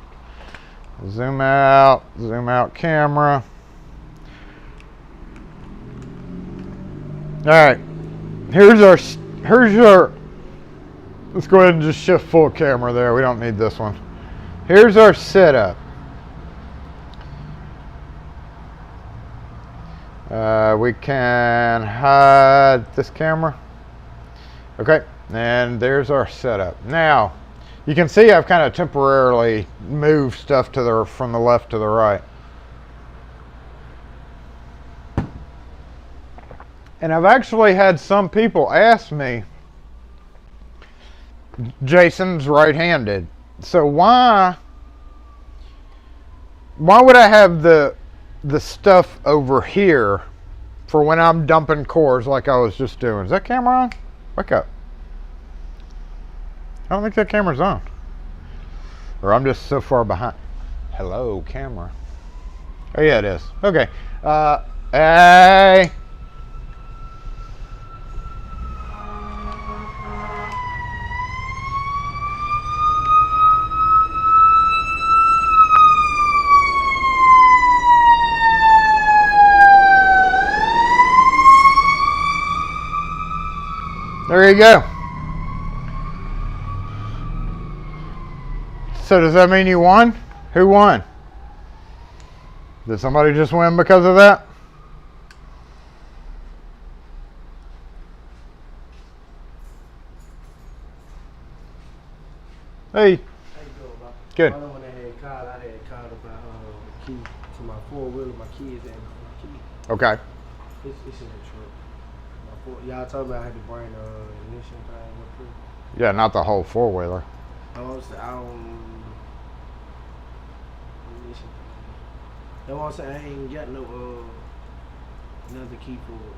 Zoom out camera. All right, here's our, let's go ahead and just shift full camera there. We don't need this one. Here's our setup. We can hide this camera. Okay, and there's our setup. Now, you can see I've kind of temporarily moved stuff from the left to the right. And I've actually had some people ask me, Jason's right-handed, so why would I have the stuff over here for when I'm dumping cores like I was just doing? Is that camera on? Wake up. I don't think that camera's on. Or I'm just so far behind. Hello, camera. Oh yeah, it is. Okay. Hey. There you go. So does that mean you won? Who won? Did somebody just win because of that? Hey. How you doing, bro? Good. I know when I had called about the key to my four-wheeler. My kids had my key. Okay. It's in the truck. Y'all told me I had to bring the ignition thing up here. Yeah, not the whole four-wheeler. I don't ignition thing. That's what I'm saying. I ain't got no another key for it.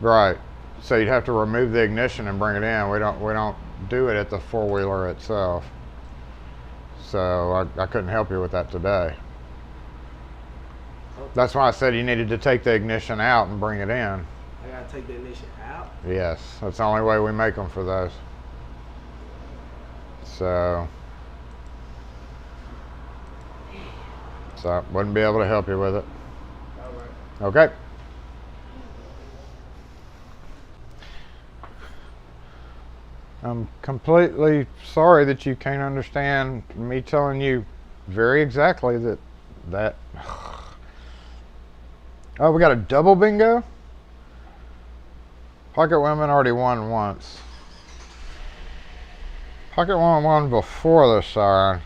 Right. So you'd have to remove the ignition and bring it in. We don't do it at the four-wheeler itself. So I couldn't help you with that today. Okay. That's why I said you needed to take the ignition out and bring it in. I gotta take the ignition out? Yes, that's the only way we make them for those. So I wouldn't be able to help you with it. All right. Okay. I'm completely sorry that you can't understand me telling you very exactly that Oh, we got a double bingo? Pocket Women already won once. Pocket Women won before the siren.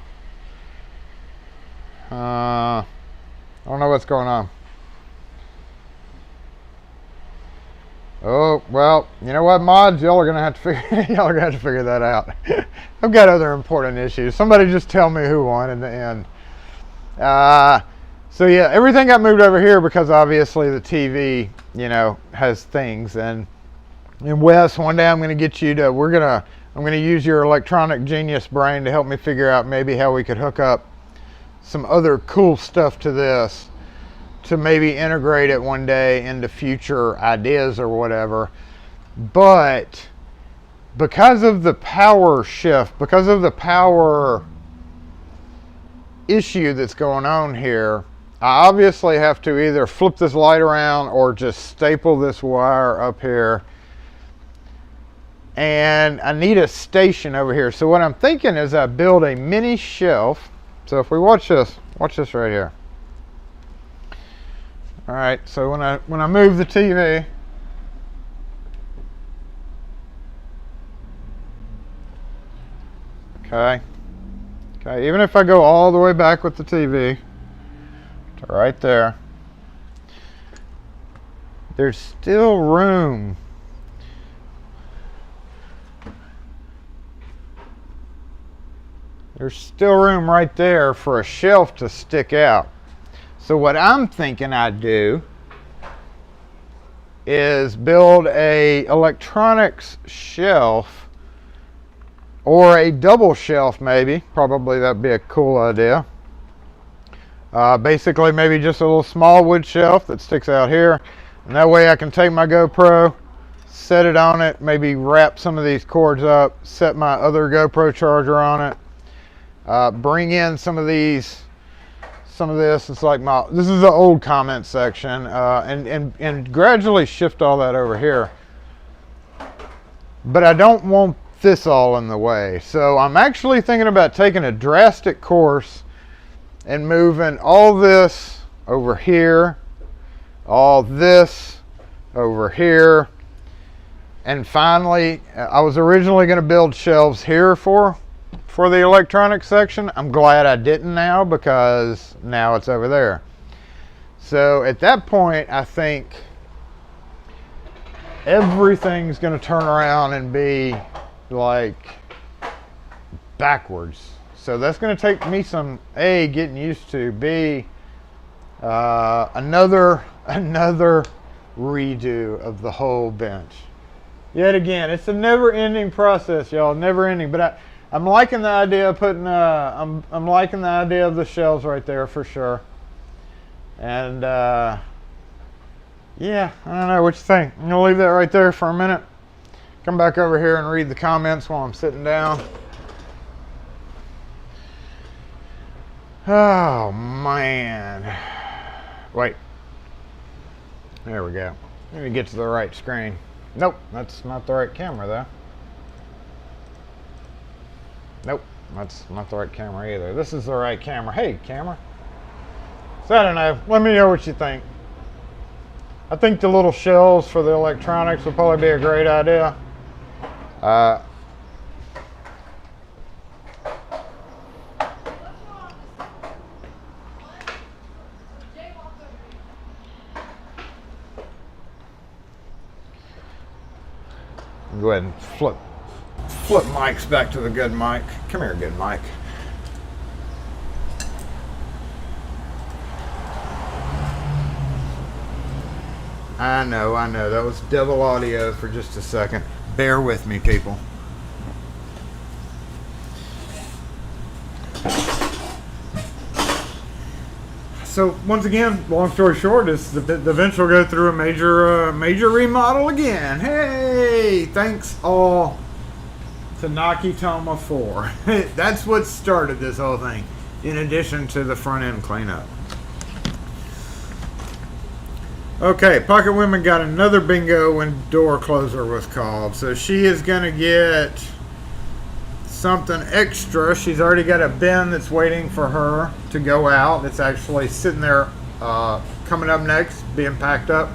I don't know what's going on. Oh, well, you know what, mods? Y'all are gonna have to figure that out. I've got other important issues. Somebody just tell me who won in the end. So yeah, everything got moved over here because obviously the TV, you know, has things. And Wes, one day I'm gonna get you to, I'm gonna use your electronic genius brain to help me figure out maybe how we could hook up some other cool stuff to this, to maybe integrate it one day into future ideas or whatever. But because of the power shift, because of the power issue that's going on here, I obviously have to either flip this light around or just staple this wire up here. And I need a station over here. So what I'm thinking is I build a mini shelf. So if we watch this right here. All right, so when I move the TV, okay, even if I go all the way back with the TV to right there, there's still room. There's still room right there for a shelf to stick out. So what I'm thinking I'd do is build a electronics shelf or a double shelf maybe. Probably that'd be a cool idea. Basically maybe just a little small wood shelf that sticks out here. And that way I can take my GoPro, set it on it, maybe wrap some of these cords up, set my other GoPro charger on it. Bring in some of this. It's like this is the old comment section, and gradually shift all that over here. But I don't want this all in the way. So I'm actually thinking about taking a drastic course and moving all this over here, all this over here, and finally, I was originally going to build shelves here for the electronics section. I'm glad I didn't now, because now it's over there. So at that point, I think everything's going to turn around and be like backwards. So that's going to take me some A, getting used to, B, another redo of the whole bench. Yet again, it's a never-ending process, y'all, never ending. But I'm liking the idea of putting, I'm liking the idea of the shelves right there for sure. And yeah, I don't know what you think. I'm gonna leave that right there for a minute. Come back over here and read the comments while I'm sitting down. Oh man. Wait. There we go. Let me get to the right screen. Nope, that's not the right camera though. Nope, that's not the right camera either. This is the right camera. Hey, camera. So I don't know. Let me know what you think. I think the little shelves for the electronics would probably be a great idea. Go ahead and flip mics back to the good mic. Come here, good mic. I know. That was devil audio for just a second. Bear with me, people. So once again, long story short, is the bench will go through a major remodel again. Hey, thanks all to Nakitoma 4. That's what started this whole thing, in addition to the front end cleanup. Okay, Pocket Women got another bingo when door closer was called. So she is going to get something extra. She's already got a bin that's waiting for her to go out. It's actually sitting there coming up next, being packed up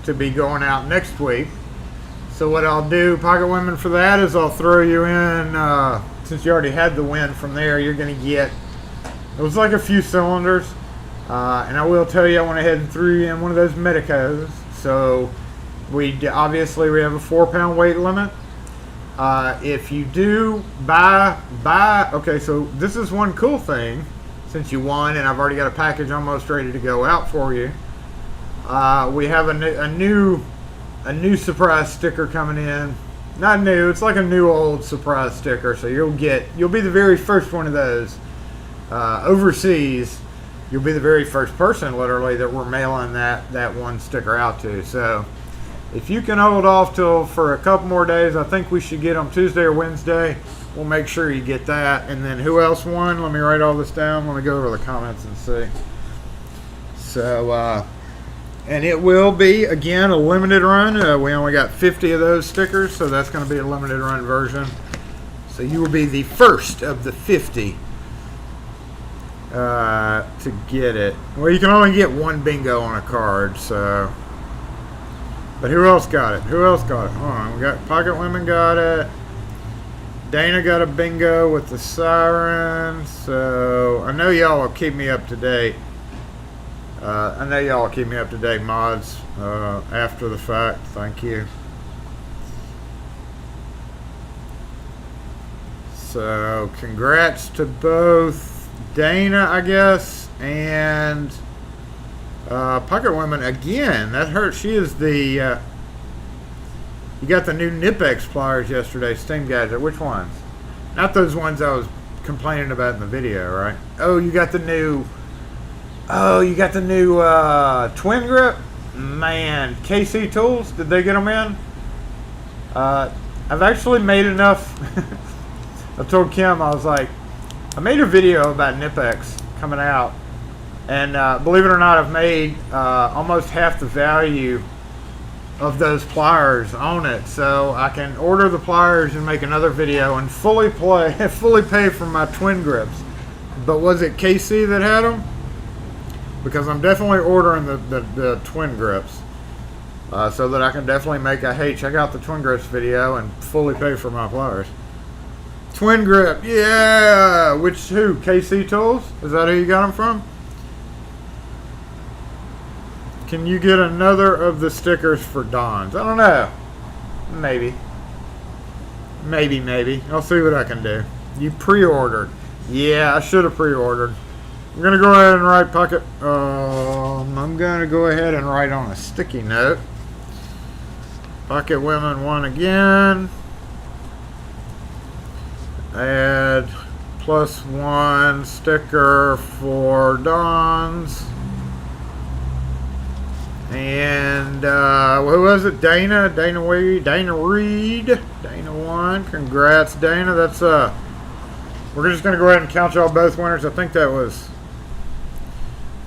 to be going out next week. So what I'll do, Pocket Women, for that is I'll throw you in, since you already had the win from there, you're going to get, it was like a few cylinders. And I will tell you, I went ahead and threw you in one of those Medicos. So obviously we have a 4-pound weight limit. If you do buy, okay, so this is one cool thing, since you won, and I've already got a package almost ready to go out for you. We have a new surprise sticker coming in. Not new, it's like a new old surprise sticker. So you'll be the very first one of those overseas. You'll be the very first person, literally, that we're mailing that one sticker out to. So if you can hold off for a couple more days, I think we should get them Tuesday or Wednesday. We'll make sure you get that. And then who else won? Let me write all this down. Let me go over the comments and see. So, and it will be, again, a limited run. We only got 50 of those stickers, so that's going to be a limited run version. So you will be the first of the 50 to get it. Well, you can only get one bingo on a card, so. But who else got it? Hold on, we got Pocket Women got it. Dana got a bingo with the siren. So I know y'all will keep me up to date. Mods, after the fact. Thank you. So congrats to both Dana, I guess, and Pocket Women again. That hurt. She is the. You got the new Nipex pliers yesterday, Steam Gadget. Which ones? Not those ones I was complaining about in the video, right? Oh, you got the new. Oh, you got the new twin grip. Man, KC Tools. Did they get them in? I've actually made enough. I told Kim, I was like, I made a video about Nipex coming out. And believe it or not, I've made almost half the value of those pliers on it. So I can order the pliers and make another video and fully pay for my twin grips. But was it KC that had them? Because I'm definitely ordering the twin grips. So that I can definitely make a, hey, check out the twin grips video and fully pay for my pliers. Twin grip, yeah! Who? KC Tools? Is that who you got them from? Can you get another of the stickers for Don's? I don't know. Maybe. I'll see what I can do. You pre-ordered. Yeah, I should have pre-ordered. I'm going to go ahead and write Pocket. I'm going to go ahead and write on a sticky note. Pocket Women won again. Add +1 sticker for Don's. And who was it? Dana Reed. Dana won. Congrats, Dana. That's we're just gonna go ahead and count y'all both winners. I think that was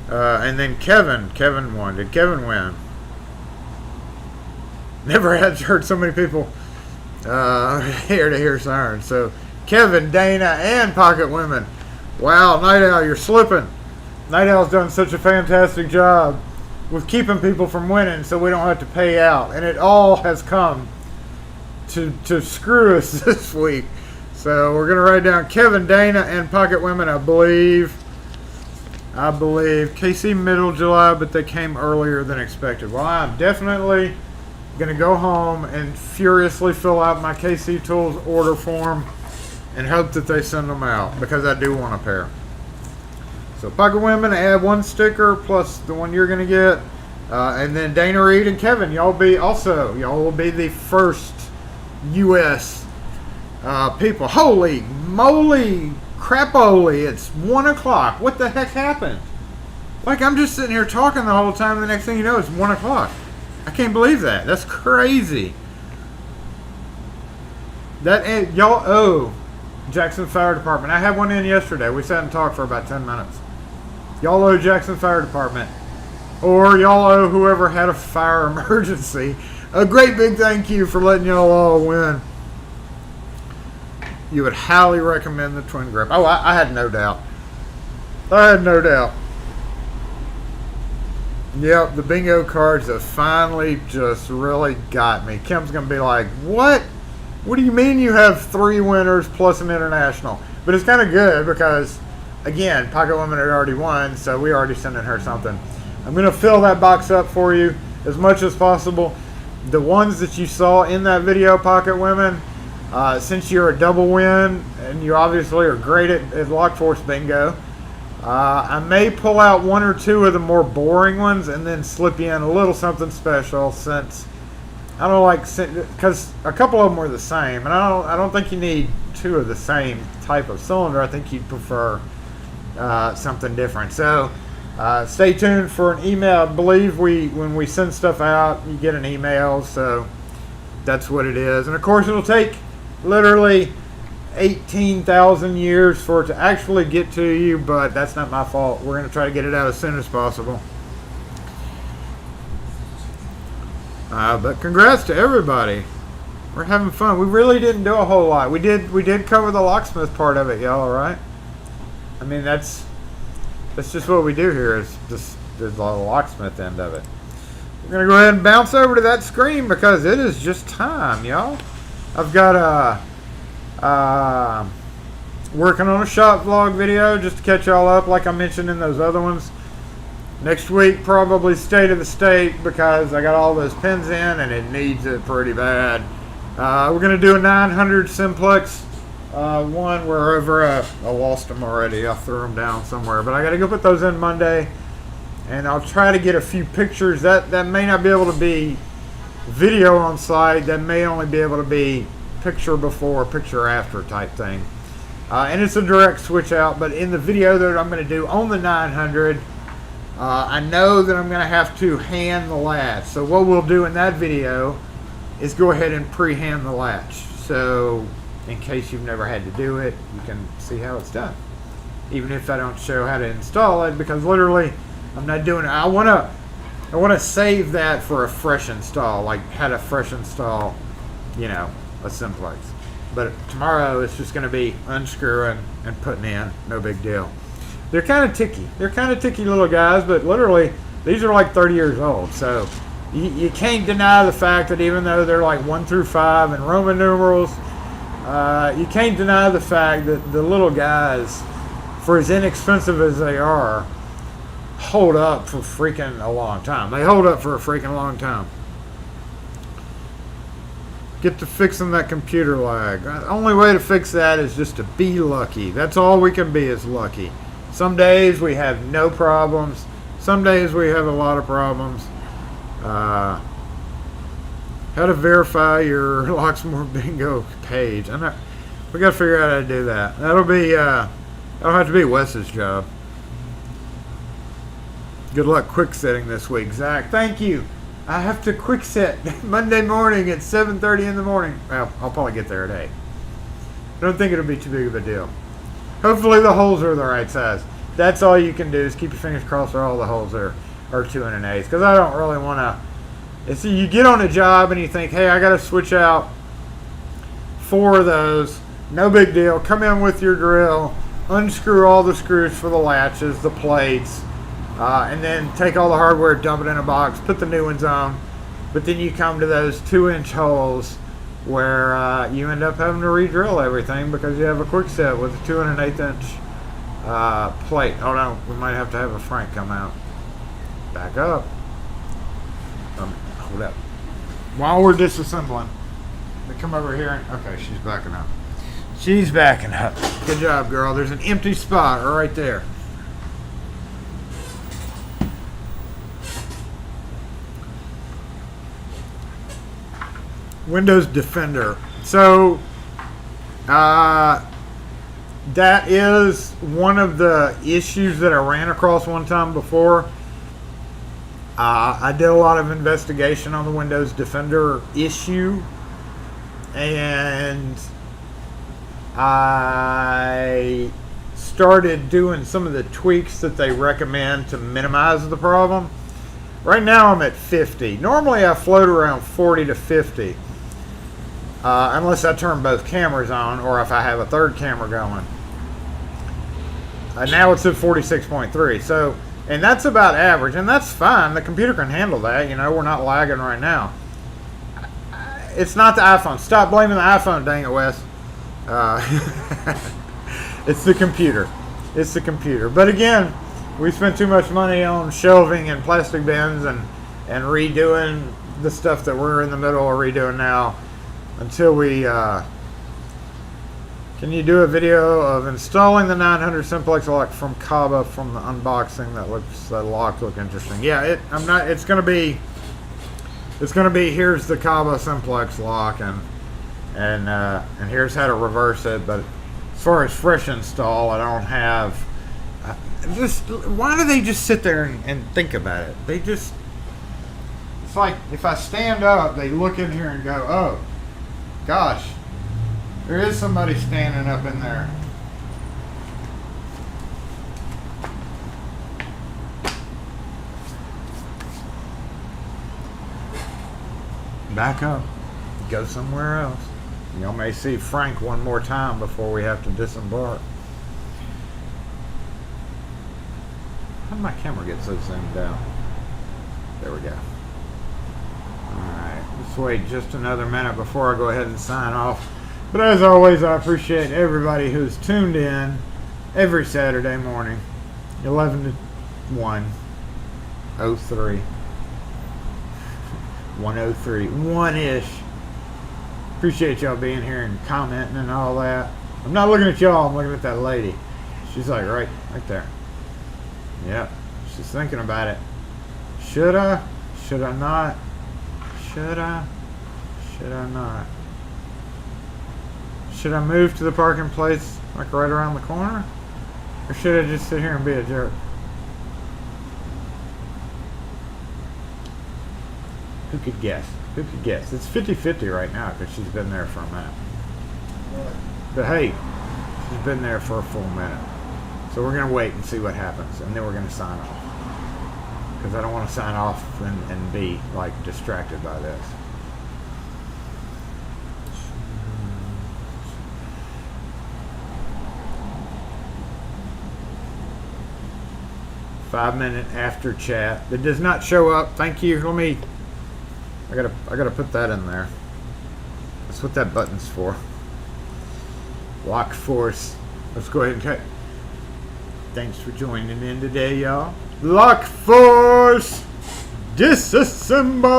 and then Kevin won. Did Kevin win? Never had heard so many people here to hear sirens. So Kevin, Dana, and Pocket Women. Wow, Night Owl, you're slipping. Night Owl's done such a fantastic job with keeping people from winning so we don't have to pay out. And it all has come to screw us this week. So we're going to write down Kevin, Dana, and Pocket Women, I believe. KC middle July, but they came earlier than expected. Well, I'm definitely going to go home and furiously fill out my KC Tools order form and hope that they send them out, because I do want a pair. So Pocket Women, add 1 sticker plus the one you're going to get. And then Dana Reed and Kevin, y'all will be the first U.S. People. Holy moly, crapoly, it's 1 o'clock. What the heck happened? Like, I'm just sitting here talking the whole time, the next thing you know, it's 1 o'clock. I can't believe that. That's crazy. Y'all owe Jackson Fire Department. I had one in yesterday. We sat and talked for about 10 minutes. Y'all owe Jackson Fire Department, or y'all owe whoever had a fire emergency, a great big thank you for letting y'all all win. You would highly recommend the twin grip. Oh, I had no doubt. Yep, the bingo cards have finally just really got me. Kim's going to be like, what? What do you mean you have 3 winners plus an international? But it's kind of good because, again, Pocket Woman had already won, so we already sending her something. I'm going to fill that box up for you as much as possible. The ones that you saw in that video, Pocket Women, since you're a double win, and you obviously are great at LockForce Bingo, I may pull out 1 or 2 of the more boring ones and then slip you in a little something special, since I don't like, because a couple of them are the same, and I don't think you need 2 of the same type of cylinder. I think you'd prefer something different. So stay tuned for an email. I believe when we send stuff out, you get an email, so that's what it is. And of course, it'll take literally 18,000 years for it to actually get to you, but that's not my fault. We're going to try to get it out as soon as possible. But congrats to everybody. We're having fun. We really didn't do a whole lot. We did cover the locksmith part of it, y'all, all right? I mean, that's just what we do here, is the locksmith end of it. We're going to go ahead and bounce over to that screen because it is just time, y'all. I've got working on a shop vlog video just to catch y'all up, like I mentioned in those other ones. Next week, probably state of the state, because I got all those pins in and it needs it pretty bad. We're going to do a 900 simplex one. We're over, I lost them already. I threw them down somewhere, but I got to go put those in Monday, and I'll try to get a few pictures. That may not be able to be video on site. That may only be able to be picture before, picture after type thing. And it's a direct switch out, but in the video that I'm going to do on the 900, I know that I'm going to have to hand the latch. So what we'll do in that video is go ahead and pre-hand the latch. So in case you've never had to do it, you can see how it's done. Even if I don't show how to install it, because literally I'm not doing it. I want to save that for a fresh install, like how to fresh install, you know, a simplex. But tomorrow it's just going to be unscrewing and putting in. No big deal. They're kind of ticky. They're kind of ticky little guys, but literally these are like 30 years old. So you can't deny the fact that even though they're like 1 through 5 in Roman numerals, you can't deny the fact that the little guys, for as inexpensive as they are, hold up for freaking a long time. They hold up for a freaking long time. Get to fixing that computer lag. The only way to fix that is just to be lucky. That's all we can be, is lucky. Some days we have no problems. Some days we have a lot of problems. How to verify your Locksmith Bingo page. We got to figure out how to do that. That'll have to be Wes's job. Good luck quick setting this week, Zach. Thank you. I have to quick set Monday morning at 7:30 in the morning. Well, I'll probably get there at 8. I don't think it'll be too big of a deal. Hopefully the holes are the right size. That's all you can do, is keep your fingers crossed for all the holes are 2 1/8. Because I don't really want to. See, you get on a job and you think, hey, I got to switch out 4 of those. No big deal. Come in with your drill, unscrew all the screws for the latches, the plates, and then take all the hardware, dump it in a box, put the new ones on. But then you come to those 2-inch holes where you end up having to re-drill everything because you have a quick set with a 2 1/8 inch plate. Hold on, we might have to have a Frank come out. Back up. Hold up. While we're disassembling, they come over here and, okay, she's backing up. She's backing up. Good job, girl. There's an empty spot right there. Windows Defender. So that is one of the issues that I ran across one time before. I did a lot of investigation on the Windows Defender issue, and I started doing some of the tweaks that they recommend to minimize the problem. Right now I'm at 50. Normally I float around 40 to 50. Unless I turn both cameras on, or if I have a third camera going. Now it's at 46.3. So, And that's about average, and that's fine. The computer can handle that. You know, we're not lagging right now. It's not the iPhone. Stop blaming the iPhone, dang it, Wes. It's the computer. It's the computer. But again, we spent too much money on shelving and plastic bins and redoing the stuff that we're in the middle of redoing now until we... Can you do a video of installing the 900 simplex lock from Kaba from the unboxing? That lock look interesting. Yeah, it's gonna be here's the Kaba simplex lock and here's how to reverse it. But as far as fresh install, I don't have. Why do they just sit there and think about it? It's like if I stand up, they look in here and go, oh, gosh. There is somebody standing up in there. Back up. Go somewhere else. Y'all may see Frank one more time before we have to disembark. How did my camera get so zoomed down? There we go. Alright, let's wait just another minute before I go ahead and sign off. But as always, I appreciate everybody who's tuned in every Saturday morning, 11 to 1, 03, 103, 1-ish. Appreciate y'all being here and commenting and all that. I'm not looking at y'all, I'm looking at that lady. She's like right there. Yep, she's thinking about it. Should I? Should I not? Should I? Should I not? Should I move to the parking place like right around the corner? Or should I just sit here and be a jerk? Who could guess? Who could guess? It's 50-50 right now because she's been there for a minute. But hey, she's been there for a full minute. So we're going to wait and see what happens. And then we're going to sign off. Because I don't want to sign off and be like distracted by this. 5-minute after chat that does not show up. Thank you. I gotta put that in there. That's what that button's for. LockForce. Let's go ahead and cut. Thanks for joining in today, y'all. LockForce Disassemble.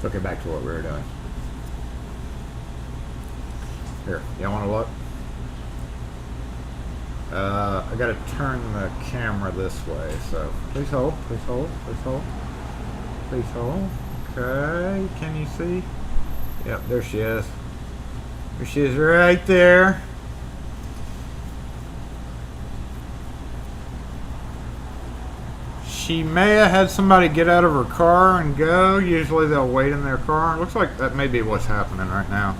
Okay, back to what we were doing. Here, y'all want to look? I gotta turn the camera this way, so please hold, please hold, please hold, please hold. Okay, can you see? Yep, there she is. There she is right there. She may have had somebody get out of her car and go. Usually they'll wait in their car. Looks like that may be what's happening right now.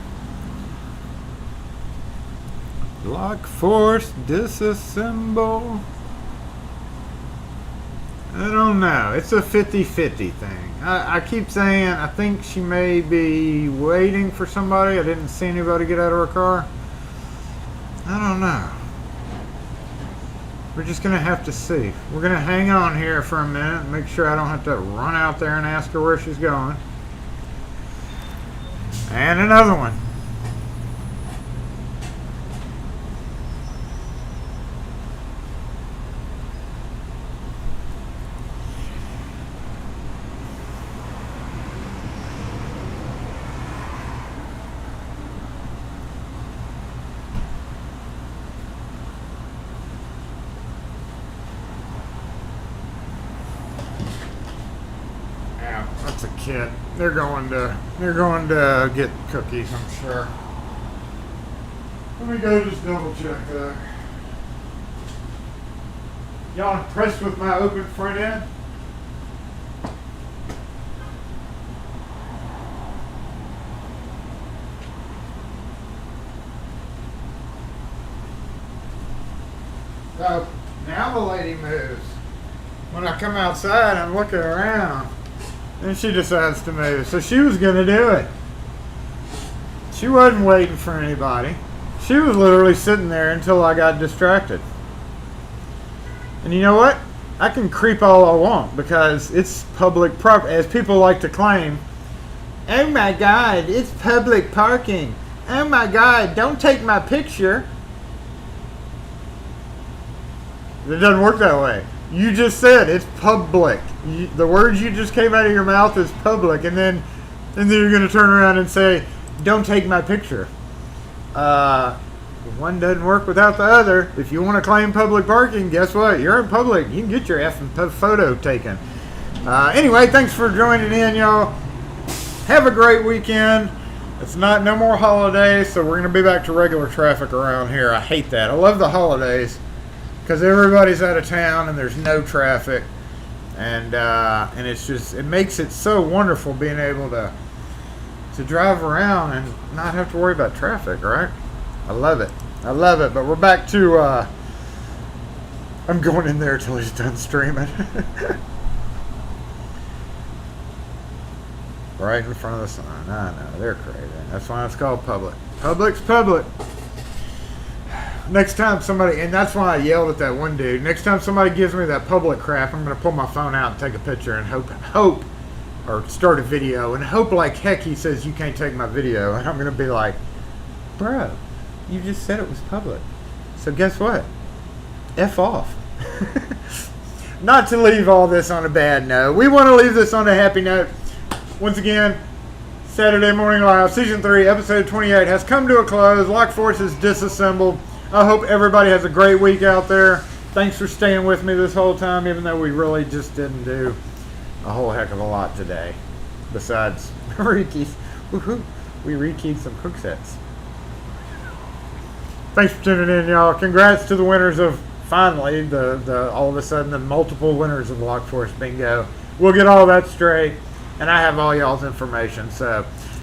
LockForce Disassemble. I don't know. It's a 50-50 thing. I keep saying I think she may be waiting for somebody. I didn't see anybody get out of her car. I don't know. We're just going to have to see. We're going to hang on here for a minute and make sure I don't have to run out there and ask her where she's going. And another one. That's a kid. They're going to get cookies, I'm sure. Let me go just double check that. Y'all impressed with my open front end? So now the lady moves. When I come outside, I'm looking around. And she decides to move. So she was going to do it. She wasn't waiting for anybody. She was literally sitting there until I got distracted. And you know what? I can creep all I want because it's public property, as people like to claim. Oh my God, it's public parking. Oh my God, don't take my picture. It doesn't work that way. You just said it's public. The words you just came out of your mouth is public, and then you're going to turn around and say, don't take my picture. One doesn't work without the other. If you want to claim public parking, guess what? You're in public. You can get your effing photo taken. Anyway, thanks for joining in, y'all. Have a great weekend. It's no more holidays, so we're going to be back to regular traffic around here. I hate that. I love the holidays because everybody's out of town and there's no traffic. And it's just, it makes it so wonderful being able to drive around and not have to worry about traffic, right? I love it. I love it. But we're back to, I'm going in there till he's done streaming. Right in front of the sign. I know, they're crazy. That's why it's called public. Public's public. Next time somebody, and that's why I yelled at that one dude. Next time somebody gives me that public crap, I'm going to pull my phone out and take a picture and hope, or start a video and hope like heck he says you can't take my video. And I'm going to be like, bro, you just said it was public. So guess what? F off. Not to leave all this on a bad note. We want to leave this on a happy note. Once again, Saturday Morning Live, Season 3, Episode 28 has come to a close. LockForce is disassembled. I hope everybody has a great week out there. Thanks for staying with me this whole time, even though we really just didn't do a whole heck of a lot today. Besides, rekeyed, we rekeyed some hook sets. Thanks for tuning in, y'all. Congrats to the winners of, finally, the all of a sudden, the multiple winners of LockForce Bingo. We'll get all that straight. And I have all y'all's information. So